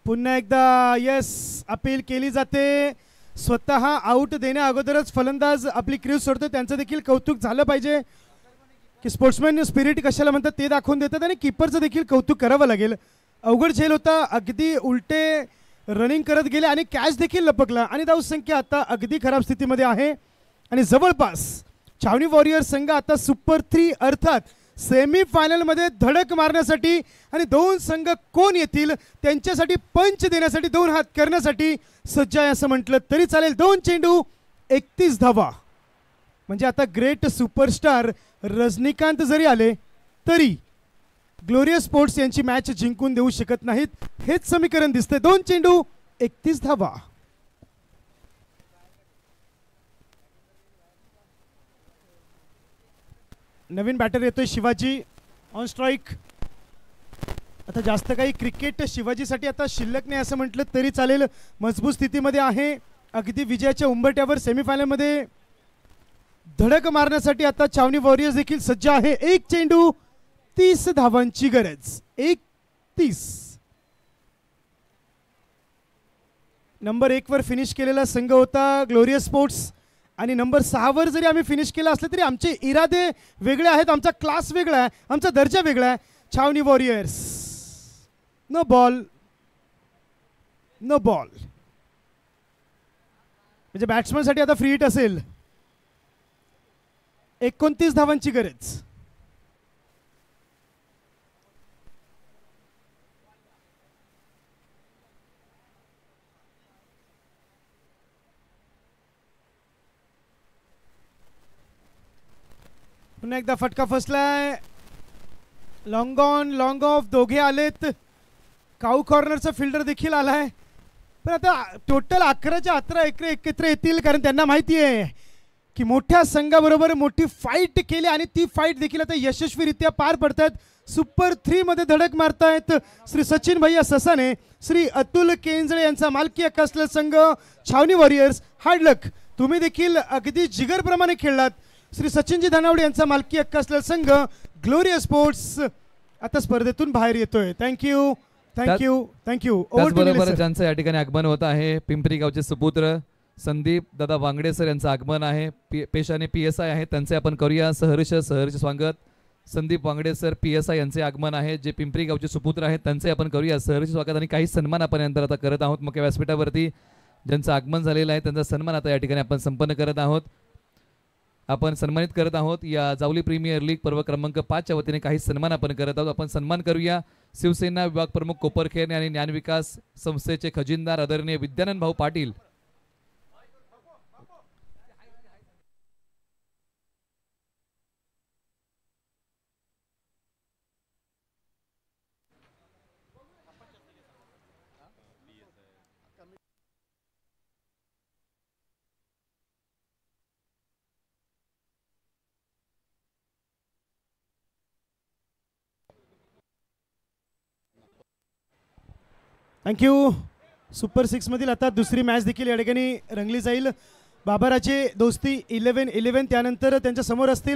पुन्हा एकदा येस अपील केली जाते. स्वतः आउट देण्या अगोदरच फलंदाज आपली क्रीज सोडतो. त्यांचं देखील कौतुक झालं पाहिजे की स्पोर्ट्समॅन स्पिरिट कशाला म्हणतात ते दाखवून देतात. आणि कीपरचं देखील कौतुक करावं लागेल. अवघड झेल होता. अगदी उलटे रनिंग करत गेले आणि कॅच देखील लपकला आणि धावसंख्या आता अगदी खराब स्थितीमध्ये आहे. आणि जवळपास छावणी वॉरियर्स संघ आता सुपर 3 अर्थात सेमी फायनलमध्ये धडक मारण्यासाठी आणि 2 संघ कोण येतील त्यांच्यासाठी पंच देण्यासाठी 2 हात करण्यासाठी सज्ज आहे असं म्हटलं तरी चालेल. 2 चेंडू 31 धावा म्हणजे आता ग्रेट सुपरस्टार रजनीकांत जरी आले तरी ग्लोरियस स्पोर्ट्स यांची मॅच जिंकून देऊ शकत नाहीत. हेच समीकरण दिसते. 2 चेंडू 31 धावा. नवीन बॅटर येतोय शिवाजी ऑन स्ट्राईक. आता जास्त काही क्रिकेट शिवाजीसाठी आता शिल्लक नाही असं म्हटलं तरी चालेल. मजबूत स्थितीमध्ये आहे. अगदी विजयाच्या उंबरठ्यावर सेमीफायनलमध्ये धडक मारण्यासाठी आता छावणी वॉरियर्स देखील सज्ज आहे. 1 चेंडू 30 धावांची गरज. 1-30. नंबर 1 वर फिनिश केलेला संघ होता ग्लोरियस स्पोर्ट्स आणि नंबर 6 वर जरी आम्ही फिनिश केला असलं तरी आमचे इरादे वेगळे आहेत. आमचा क्लास वेगळा आहे. आमचा दर्जा वेगळा आहे. छावणी warriors no ball no ball म्हणजे बॅट्समनसाठी आता फ्री हिट असेल. 29 धावांची गरज. पुन्हा एकदा फटका फसलाय. लॉंग ऑन लॉंग ऑफ दोघे आलेत. काऊ कॉर्नरचा फिल्डर देखील आलाय. पण आता टोटल 11 एकत्र येतील, कारण त्यांना माहिती आहे की मोठ्या संघाबरोबर मोठी फाईट केली आणि ती फाईट देखील आता यशस्वीरित्या पार पडतात. सुपर 3 मध्ये धडक मारतायत श्री सचिन भैया ससाने, श्री अतुल केंजळे यांचा मालकी हक्क असलेला संघ छावणी वॉरियर्स. हार्ड लक, तुम्ही देखील अगदी जिगरप्रमाणे खेळलात. श्री सचिनजी धनावडे यांचा मालकी हक्क असलेला संघ ग्लोरिया स्पोर्ट्स आता स्पर्धेतून बाहेर येतोय. Thank you thank you thank you. त्याचबरोबर ज्यांचं या ठिकाणी आगमन होत आहे, पिंपरी गावचे सुपुत्र संदीप दादा वांगडे सर यांचं आगमन आहे. पेशाने PSI आहे, त्यांचे आपण करूया सहर्ष स्वागत. संदीप वांगडे सर PSI यांचे आगमन आहे, जे पिंपरी गावचे सुपुत्र आहेत, त्यांचे आपण करूया सहर्ष स्वागत. आणि काही सन्मान आपण नंतर आता करत आहोत. मुख्य व्यासपीठावरती ज्यांचं आगमन झालेलं आहे त्यांचा सन्मान आता या ठिकाणी आपण संपन्न करत आहोत. आपण सन्मानित करत आहोत. या जावली प्रीमियर लीग पर्व क्रमांक 5 च्या वतीने काही सन्मान आपण करत आहोत. आपण सन्मान करूया शिवसेना विभाग प्रमुख कोपरखेर आणि ज्ञान विकास संस्थेचे खजिनदार आदरणीय विद्यानंद भाऊ पाटील. थँक्यू. सुपर 6 मधील आता दुसरी मॅच देखील या ठिकाणी रंगली जाईल. बाबाराजे दोस्ती 11-11 त्यानंतर त्यांच्या समोर असतील